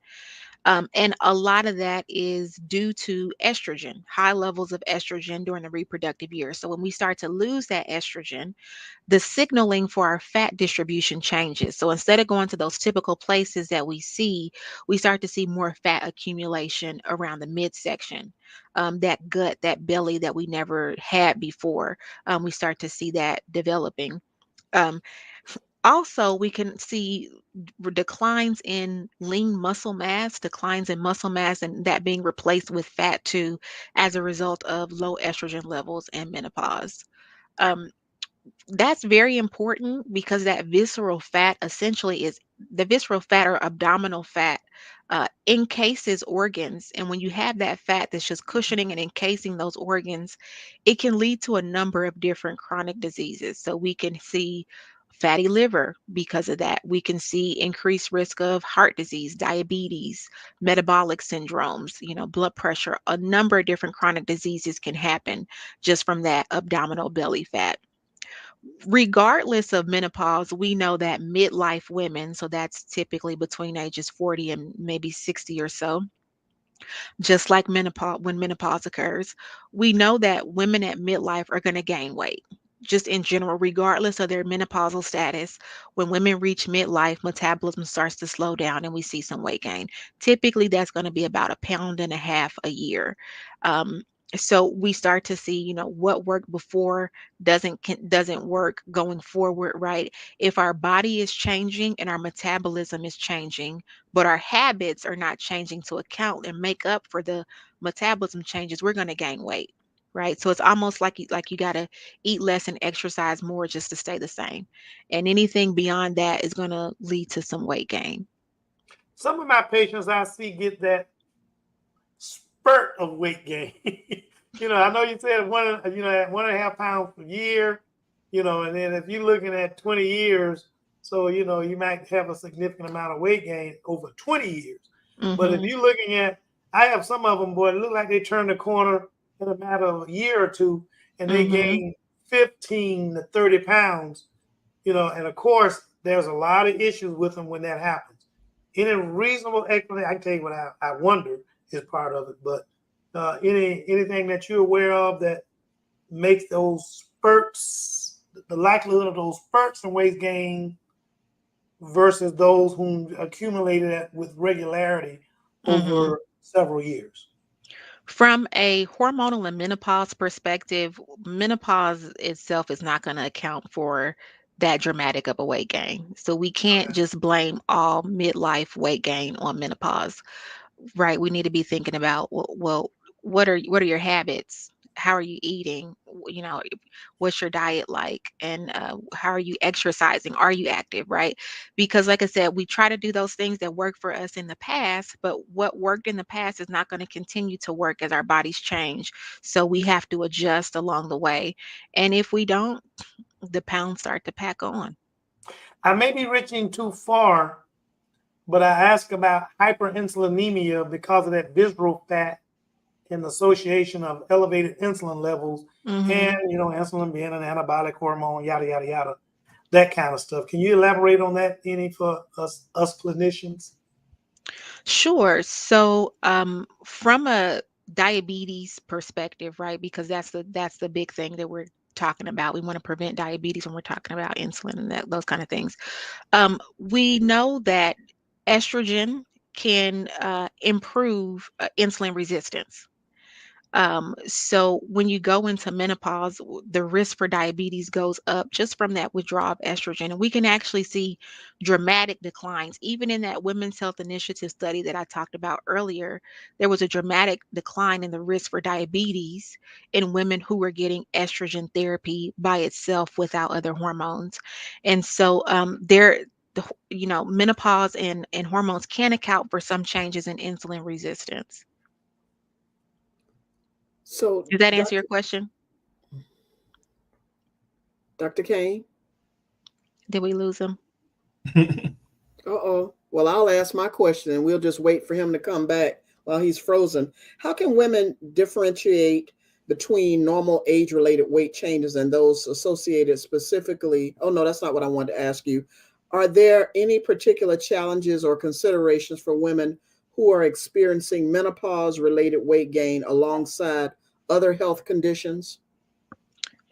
Speaker 4: And a lot of that is due to estrogen, high levels of estrogen during the reproductive years. So, when we start to lose that estrogen, the signaling for our fat distribution changes. So instead of going to those typical places that we start to see more fat accumulation around the midsection, that gut, that belly that we never had before. We start to see that developing. Um, Also, we can see declines in lean muscle mass, declines in muscle mass, and that being replaced with fat too, as a result of low estrogen levels and menopause. Um, that's very important because that visceral fat essentially is the visceral fat or abdominal fat encases organs. And when you have that fat that's just cushioning and encasing those organs, it can lead to a number of different chronic diseases. So we can see fatty liver because of that. We can see increased risk of heart disease, diabetes, metabolic syndromes, blood pressure. A number of different chronic diseases can happen just from that abdominal belly fat. Regardless of menopause, we know that midlife women, so that's typically between ages 40 and maybe 60 or so, just like menopause, when menopause occurs, we know that women at midlife are going to gain weight. Just in general, regardless of their menopausal status, when women reach midlife, metabolism starts to slow down and we see some weight gain. Typically, that's going to be about 1.5 pounds a year. Um, so we start to see, what worked before doesn't work going forward, right? If our body is changing and our metabolism is changing, but our habits are not changing to account and make up for the metabolism changes, we're going to gain weight, right? So it's almost like you got to eat less and exercise more just to stay the same. And anything beyond that is going to lead to some weight gain.
Speaker 2: Some of my patients I see get that spurt of weight gain. I know you said at 1.5 pounds per year, and then if you're looking at 20 years, so, you might have a significant amount of weight gain over 20 years. But if you're looking at, I have some of them, boy, it look like they turn the corner in a matter of a year or two and they gain 15 to 30 pounds, and of course, there's a lot of issues with them when that happens. In a reasonable explanation, I can tell you what I wonder is part of it, but anything that you're aware of that makes those spurts, the likelihood of those spurts and weight gain versus those who accumulated it with regularity over several years?
Speaker 4: From a hormonal and menopause perspective, menopause itself is not going to account for that dramatic of a weight gain. So we can't just blame all midlife weight gain on menopause, right? We need to be thinking about, well, what are your habits? How are you eating? What's your diet like? And how are you exercising? Are you active, right? Because like I said, we try to do those things that work for us in the past, but what worked in the past is not going to continue to work as our bodies change. So we have to adjust along the way. And if we don't, the pounds start to pack on.
Speaker 2: I may be reaching too far, but I ask about hyperinsulinemia because of that visceral fat in the association of elevated insulin levels and, insulin being an anabolic hormone, yada, yada, yada, that kind of stuff. Can you elaborate on that any for us clinicians?
Speaker 4: Sure. So, from a diabetes perspective, right? Because that's the big thing that we're talking about. We want to prevent diabetes when we're talking about insulin and those kind of things. We know that estrogen can improve insulin resistance. So when you go into menopause, the risk for diabetes goes up just from that withdrawal of estrogen. And we can actually see dramatic declines. Even in that Women's Health Initiative study that I talked about earlier, there was a dramatic decline in the risk for diabetes in women who were getting estrogen therapy by itself without other hormones. And so menopause and hormones can account for some changes in insulin resistance.
Speaker 1: So,
Speaker 4: Does that answer your question?
Speaker 1: Dr. Kane?
Speaker 4: Did we lose him?
Speaker 1: Uh-oh. Well, I'll ask my question and we'll just wait for him to come back while he's frozen. How can women differentiate between normal age-related weight changes and those associated specifically? Oh, no, that's not what I wanted to ask you. Are there any particular challenges or considerations for women who are experiencing menopause-related weight gain alongside other health conditions?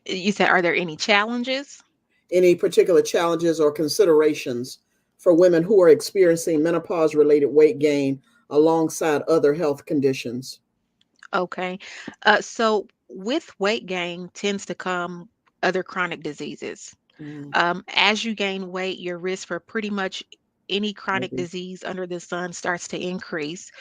Speaker 4: You said, are there any challenges?
Speaker 1: Any particular challenges or considerations for women who are experiencing menopause-related weight gain alongside other health conditions?
Speaker 4: Okay. So with weight gain tends to come other chronic diseases.
Speaker 1: Mm,
Speaker 4: As you gain weight, your risk for pretty much any chronic
Speaker 1: mhm.
Speaker 4: disease under the sun starts to increase.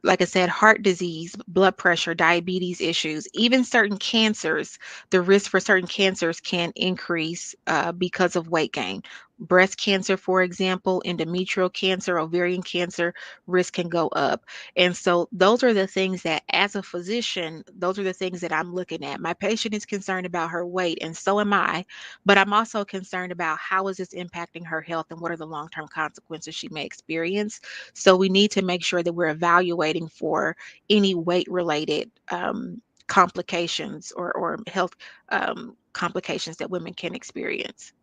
Speaker 4: Like I said, heart disease, blood pressure, diabetes issues, even certain cancers, the risk for certain cancers can increase because of weight gain. Breast cancer, for example, endometrial cancer, ovarian cancer, risk can go up. And so those are the things that, as a physician, those are the things that I'm looking at. My patient is concerned about her weight, and so am I. But I'm also concerned about how is this impacting her health and what are the long-term consequences she may experience. So we need to make sure that we're evaluating for any weight-related complications or health complications that women can experience.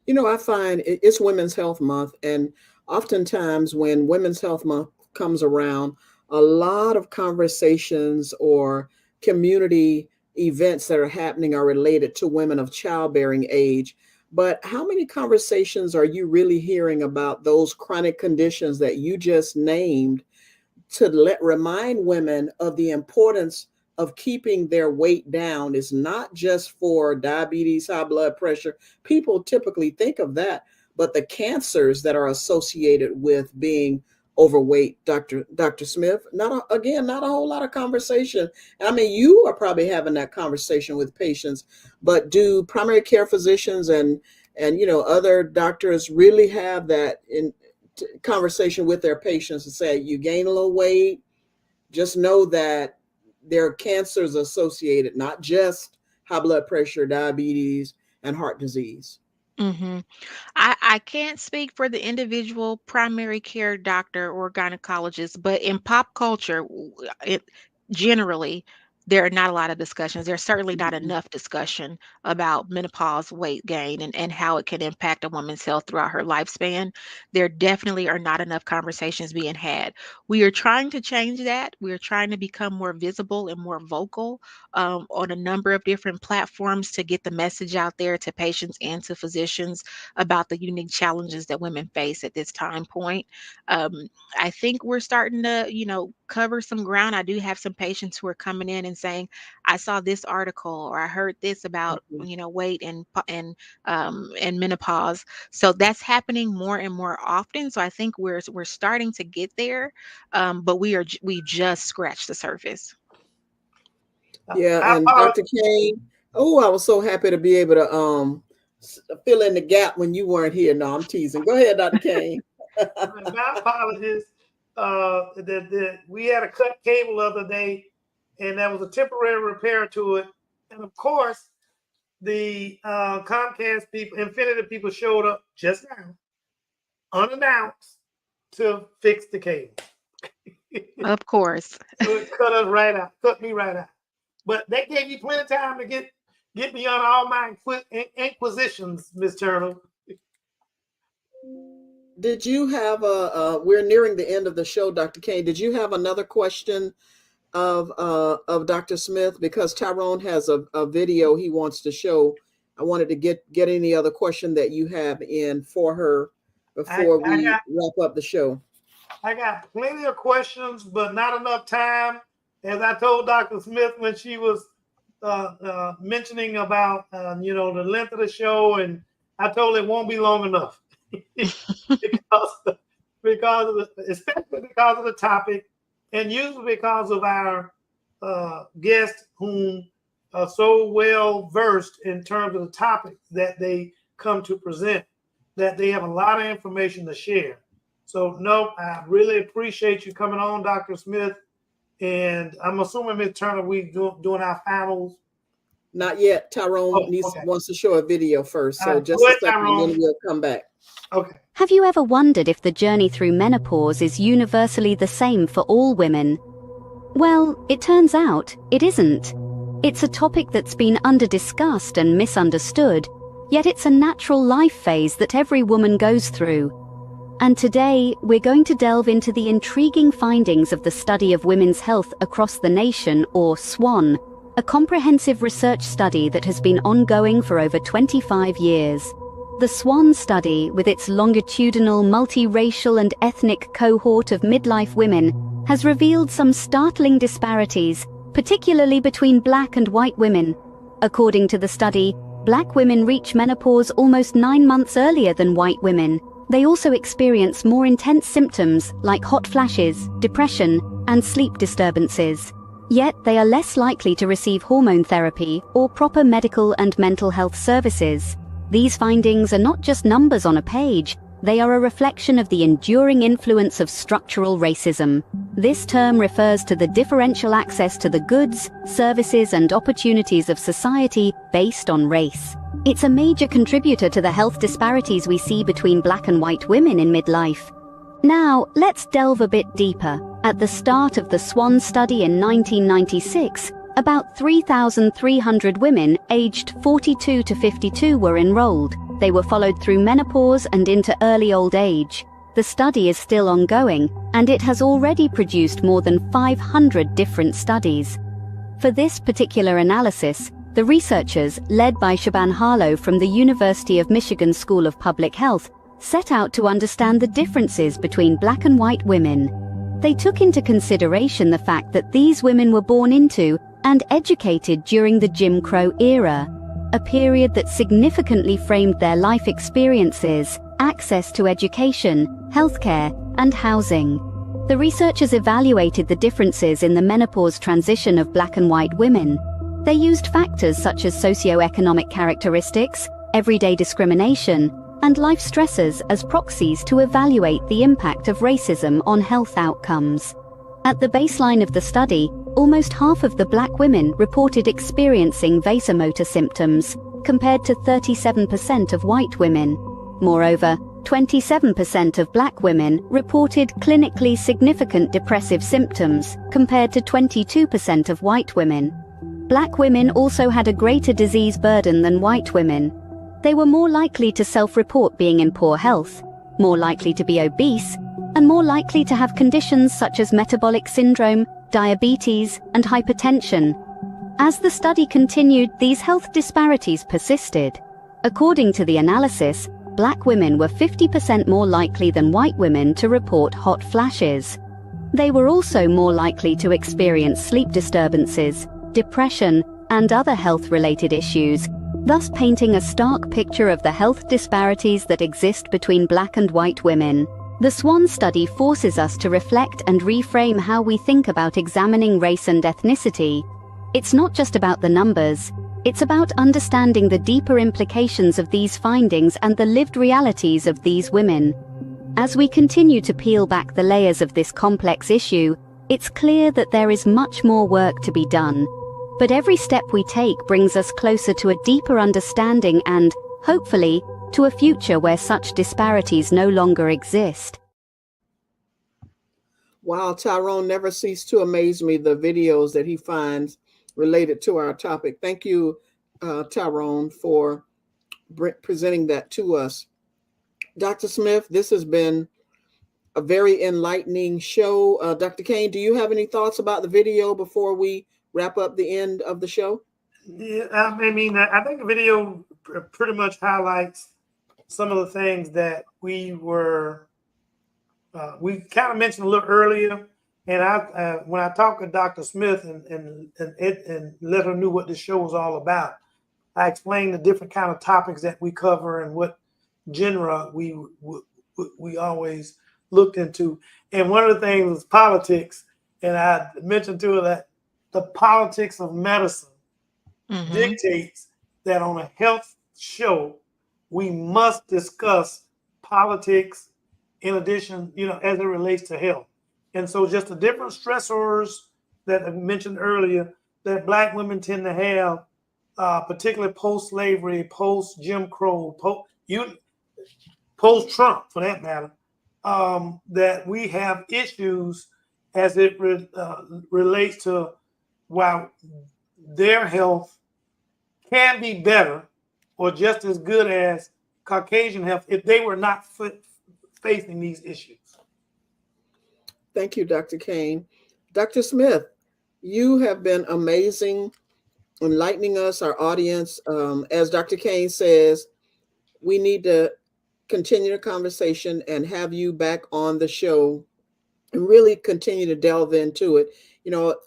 Speaker 1: I find it's Women's Health Month, and oftentimes when Women's Health Month comes around, a lot of conversations or community events that are happening are related to women of childbearing age. But how many conversations are you really hearing about those chronic conditions that you just named to remind women of the importance of keeping their weight down? Is not just for diabetes, high blood pressure. People typically think of that, but the cancers that are associated with being overweight, Dr. Smith, not a whole lot of conversation. I mean, you are probably having that conversation with patients, but do primary care physicians and other doctors really have that in conversation with their patients and say, you gain a little weight, just know that there are cancers associated, not just high blood pressure, diabetes, and heart disease?
Speaker 4: hmm I can't speak for the individual primary care doctor or gynecologist, but in pop culture, generally, there are not a lot of discussions. There's certainly not
Speaker 1: Mhm.
Speaker 4: enough discussion about menopause weight gain and how it can impact a woman's health throughout her lifespan. There definitely are not enough conversations being had. We are trying to change that. We are trying to become more visible and more vocal on a number of different platforms to get the message out there to patients and to physicians about the unique challenges that women face at this time point. Um, I think we're starting to, cover some ground. I do have some patients who are coming in and saying, "I saw this article or I heard this about,
Speaker 1: Mhm.
Speaker 4: weight and menopause." So that's happening more and more often. So I think we're starting to get there, but we just scratched the surface.
Speaker 1: Yeah,
Speaker 2: I
Speaker 1: and
Speaker 2: apologize.
Speaker 1: Dr. Kane, oh, I was so happy to be able to fill in the gap when you weren't here. No, I'm teasing. Go ahead, Dr. Kane.
Speaker 2: My apologies. That we had a cut cable the other day, and there was a temporary repair to it. And of course, the Comcast people, Infinity people showed up just now, unannounced, to fix the cable.
Speaker 4: Of course.
Speaker 2: So it cut us right out, cut me right out. But that gave you plenty of time to get me on all my inquisitions, Miss Turner.
Speaker 1: Did you have we're nearing the end of the show, Dr. Kane. Did you have another question of Dr. Smith? Because Tyrone has a video he wants to show. I wanted to get any other question that you have in for her before we wrap up the show.
Speaker 2: I got plenty of questions, but not enough time. As I told Dr. Smith when she was mentioning about the length of the show, and I told her it won't be long enough especially because of the topic, and usually because of our guests whom are so well versed in terms of the topics that they come to present, that they have a lot of information to share. So no, I really appreciate you coming on, Dr. Smith. And I'm assuming, Ms. Turner, we doing our finals.
Speaker 1: Not yet. Tyrone wants to show a video first. So just a second, and then we'll come back.
Speaker 2: Okay.
Speaker 6: Have you ever wondered if the journey through menopause is universally the same for all women? Well, it turns out it isn't. It's a topic that's been under-discussed and misunderstood, yet it's a natural life phase that every woman goes through. And today, we're going to delve into the intriguing findings of the Study of Women's Health Across the Nation, or SWAN, a comprehensive research study that has been ongoing for over 25 years. The SWAN study, with its longitudinal, multiracial and ethnic cohort of midlife women, has revealed some startling disparities, particularly between Black and white women. According to the study, Black women reach menopause almost 9 months earlier than white women. They also experience more intense symptoms like hot flashes, depression, and sleep disturbances. Yet they are less likely to receive hormone therapy or proper medical and mental health services. These findings are not just numbers on a page, they are a reflection of the enduring influence of structural racism. This term refers to the differential access to the goods, services, and opportunities of society based on race. It's a major contributor to the health disparities we see between Black and white women in midlife. Now, let's delve a bit deeper. At the start of the SWAN study in 1996, about 3,300 women aged 42 to 52 were enrolled. They were followed through menopause and into early old age. The study is still ongoing, and it has already produced more than 500 different studies. For this particular analysis, the researchers, led by Shaban Harlow from the University of Michigan School of Public Health, set out to understand the differences between Black and white women. They took into consideration the fact that these women were born into and educated during the Jim Crow era, a period that significantly framed their life experiences, access to education, healthcare, and housing. The researchers evaluated the differences in the menopause transition of Black and white women. They used factors such as socioeconomic characteristics, everyday discrimination, and life stressors as proxies to evaluate the impact of racism on health outcomes. At the baseline of the study, almost half of the Black women reported experiencing vasomotor symptoms, compared to 37% of white women. Moreover, 27% of Black women reported clinically significant depressive symptoms, compared to 22% of white women. Black women also had a greater disease burden than white women. They were more likely to self-report being in poor health, more likely to be obese, and more likely to have conditions such as metabolic syndrome, diabetes, and hypertension. As the study continued, these health disparities persisted. According to the analysis, Black women were 50% more likely than white women to report hot flashes. They were also more likely to experience sleep disturbances, depression, and other health-related issues, thus painting a stark picture of the health disparities that exist between Black and white women. The SWAN study forces us to reflect and reframe how we think about examining race and ethnicity. It's not just about the numbers, it's about understanding the deeper implications of these findings and the lived realities of these women. As we continue to peel back the layers of this complex issue, it's clear that there is much more work to be done. But every step we take brings us closer to a deeper understanding and, hopefully, to a future where such disparities no longer exist.
Speaker 1: Wow, Tyrone never ceased to amaze me, the videos that he finds related to our topic. Thank you, Tyrone, for presenting that to us. Dr. Smith, this has been a very enlightening show. Dr. Kane, do you have any thoughts about the video before we wrap up the end of the show?
Speaker 2: Yeah, I mean, I think the video pretty much highlights some of the things that we kind of mentioned a little earlier. And when I talked to Dr. Smith and let her know what the show was all about, I explained the different kind of topics that we cover and what genre we always looked into. And one of the things was politics. And I mentioned to her that the politics of medicine dictates that on a health show, we must discuss politics in addition, as it relates to health. And so just the different stressors that I mentioned earlier that Black women tend to have, particularly post-slavery, post-Jim Crow, post-Trump for that matter, that we have issues as it relates to while their health can be better or just as good as Caucasian health if they were not facing these issues.
Speaker 1: Thank you, Dr. Kane. Dr. Smith, you have been amazing, enlightening us, our audience. As Dr. Kane says, we need to continue the conversation and have you back on the show and really continue to delve into it.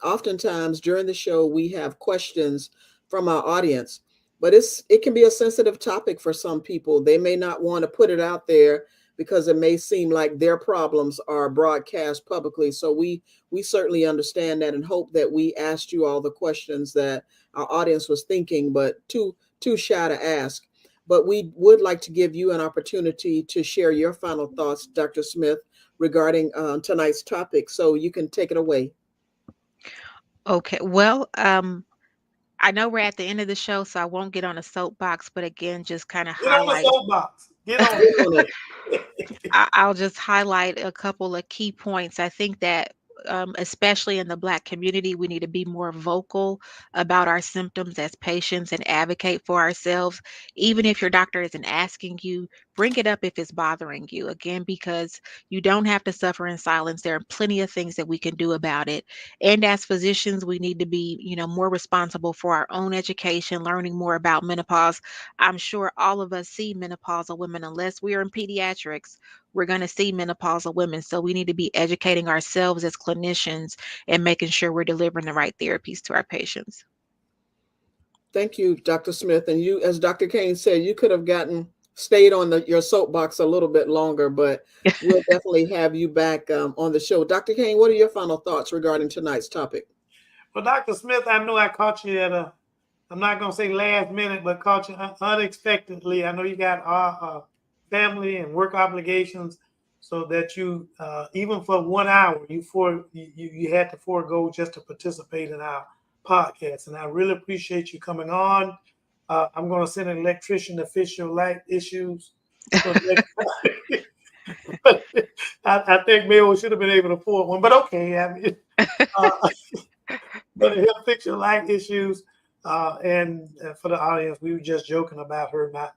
Speaker 1: Oftentimes during the show, we have questions from our audience, but it can be a sensitive topic for some people. They may not want to put it out there because it may seem like their problems are broadcast publicly. So we certainly understand that and hope that we asked you all the questions that our audience was thinking, but too shy to ask. But we would like to give you an opportunity to share your final thoughts, Dr. Smith, regarding tonight's topic. So you can take it away.
Speaker 4: Okay. Well, I know we're at the end of the show, so I won't get on a soapbox, but again, just kind of
Speaker 2: Get on the
Speaker 4: highlight.
Speaker 2: soapbox. Get on it.
Speaker 4: I'll just highlight a couple of key points. I think that especially in the Black community, we need to be more vocal about our symptoms as patients and advocate for ourselves. Even if your doctor isn't asking you, bring it up if it's bothering you. Again, because you don't have to suffer in silence. There are plenty of things that we can do about it. And as physicians, we need to be, more responsible for our own education, learning more about menopause. I'm sure all of us see menopausal women, unless we are in pediatrics, we're going to see menopausal women. So we need to be educating ourselves as clinicians and making sure we're delivering the right therapies to our patients.
Speaker 1: Thank you, Dr. Smith. And you, as Dr. Kane said, you could have stayed on your soapbox a little bit longer, but we'll definitely have you back on the show. Dr. Kane, what are your final thoughts regarding tonight's topic?
Speaker 2: Well, Dr. Smith, I know I caught you I'm not going to say last minute, but caught you unexpectedly. I know you got family and work obligations, so that you, even for 1 hour, you had to forego just to participate in our podcast. And I really appreciate you coming on. I'm going to send an electrician to fix your light issues. So I think maybe we should have been able to afford one, but okay. I mean, but he'll fix your light issues. And for the audience, we were just joking about her not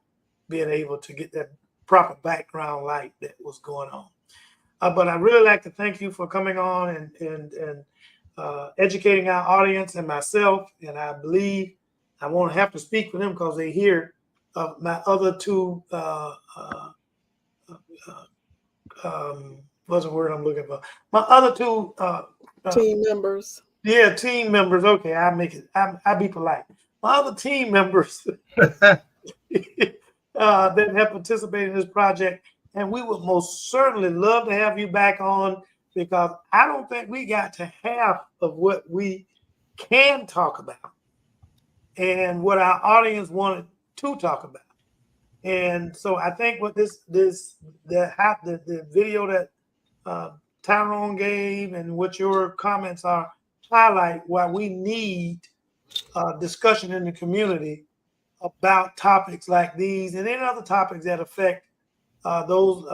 Speaker 2: being able to get that proper background light that was going on. But I really like to thank you for coming on and educating our audience and myself. And I believe I won't have to speak for them because they hear my other two, what's the word I'm looking for? My other two
Speaker 1: team members.
Speaker 2: Yeah, team members. Okay, I'll be polite. My other team members that have participated in this project, and we would most certainly love to have you back on, because I don't think we got to half of what we can talk about and what our audience wanted to talk about. And so I think what the video that Tyrone gave and what your comments are highlight why we need discussion in the community about topics like these and any other topics that affect those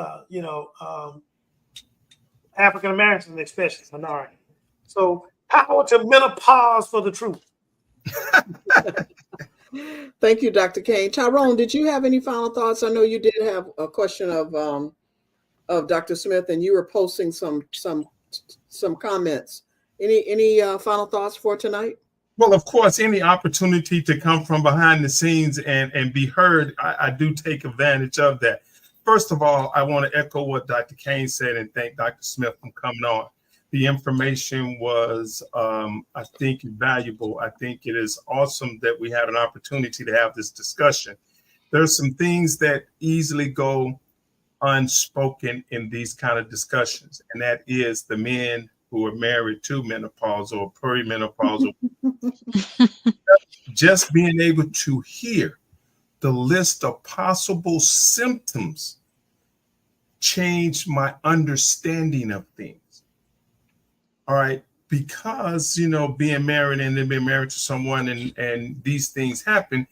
Speaker 2: African Americans, especially minority. So power to menopause for the truth.
Speaker 1: Thank you, Dr. Kane. Tyrone, did you have any final thoughts? I know you did have a question of Dr. Smith, and you were posting some comments. Any final thoughts for tonight?
Speaker 3: Well, of course, any opportunity to come from behind the scenes and be heard, I do take advantage of that. First of all, I want to echo what Dr. Kane said and thank Dr. Smith for coming on. The information was, I think, valuable. I think it is awesome that we had an opportunity to have this discussion. There's some things that easily go unspoken in these kind of discussions, and that is the men who are married to menopause or perimenopausal. Just being able to hear the list of possible symptoms changed my understanding of things. All right, because, you know, being married and then being married to someone and these things happen,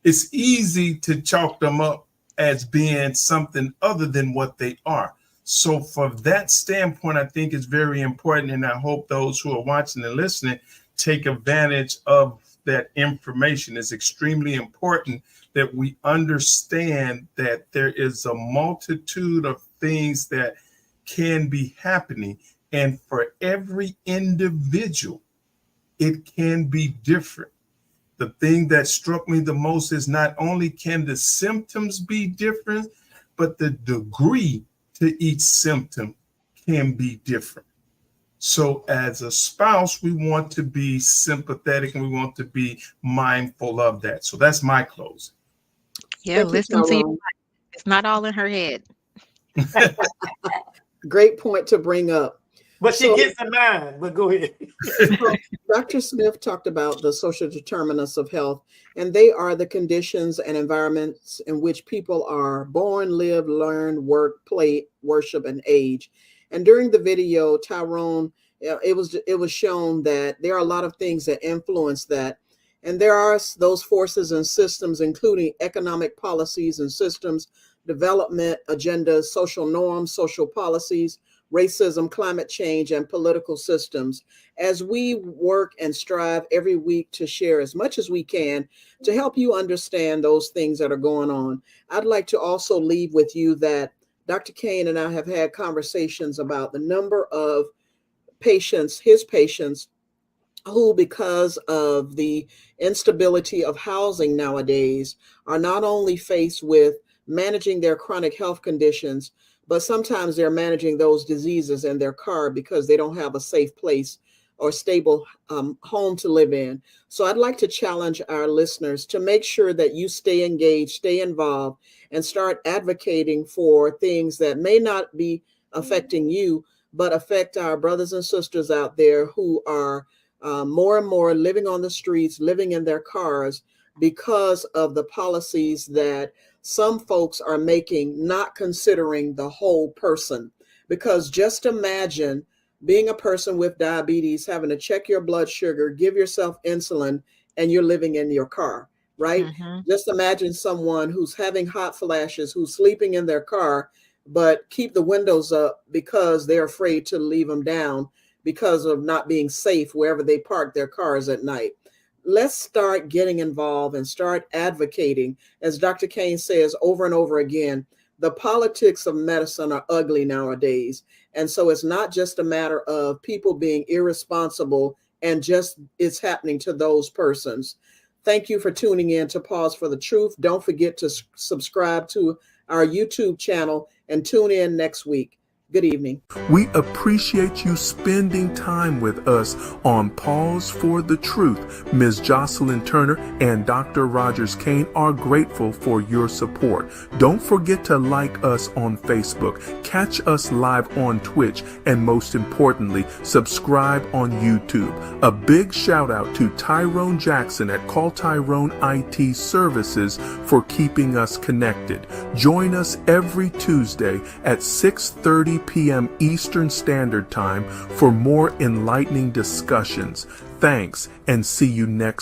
Speaker 3: it's easy to chalk them up as being something other than what they are. So from that standpoint, I think it's very important, and I hope those who are watching and listening take advantage of that information. It's extremely important that we understand that there is a multitude of things that can be happening. And for every individual, it can be different. The thing that struck me the most is not only can the symptoms be different, but the degree to each symptom can be different. So as a spouse, we want to be sympathetic and we want to be mindful of that. So that's my close.
Speaker 4: Yeah, listen to you. It's not all in her head.
Speaker 1: Great point to bring up.
Speaker 2: But she gets in mind, but go ahead.
Speaker 1: Dr. Smith talked about the social determinants of health, and they are the conditions and environments in which people are born, live, learn, work, play, worship, and age. And during the video, Tyrone, it was shown that there are a lot of things that influence that. And there are those forces and systems, including economic policies and systems, development agendas, social norms, social policies, racism, climate change, and political systems. As we work and strive every week to share as much as we can to help you understand those things that are going on, I'd like to also leave with you that Dr. Kane and I have had conversations about the number of patients, his patients, who, because of the instability of housing nowadays, are not only faced with managing their chronic health conditions, but sometimes they're managing those diseases in their car because they don't have a safe place or stable home to live in. So I'd like to challenge our listeners to make sure that you stay engaged, stay involved, and start advocating for things that may not be affecting you, but affect our brothers and sisters out there who are more and more living on the streets, living in their cars because of the policies that some folks are making, not considering the whole person. Because just imagine being a person with diabetes, having to check your blood sugar, give yourself insulin, and you're living in your car, right? Mm-hmm. Just imagine someone who's having hot flashes, who's sleeping in their car, but keep the windows up because they're afraid to leave them down because of not being safe wherever they park their cars at night. Let's start getting involved and start advocating. As Dr. Kane says over and over again, the politics of medicine are ugly nowadays. And so it's not just a matter of people being irresponsible and just it's happening to those persons. Thank you for tuning in to Pause for the Truth. Don't forget to subscribe to our YouTube channel and tune in next week. Good evening.
Speaker 7: We appreciate you spending time with us on Pause for the Truth. Ms. Jocelyn Turner and Dr. Rogers Kane are grateful for your support. Don't forget to like us on Facebook, catch us live on Twitch, and most importantly, subscribe on YouTube. A big shout out to Tyrone Jackson at Call Tyrone IT Services for keeping us connected. Join us every Tuesday at 6:30 p.m. Eastern Standard Time for more enlightening discussions. Thanks, and see you next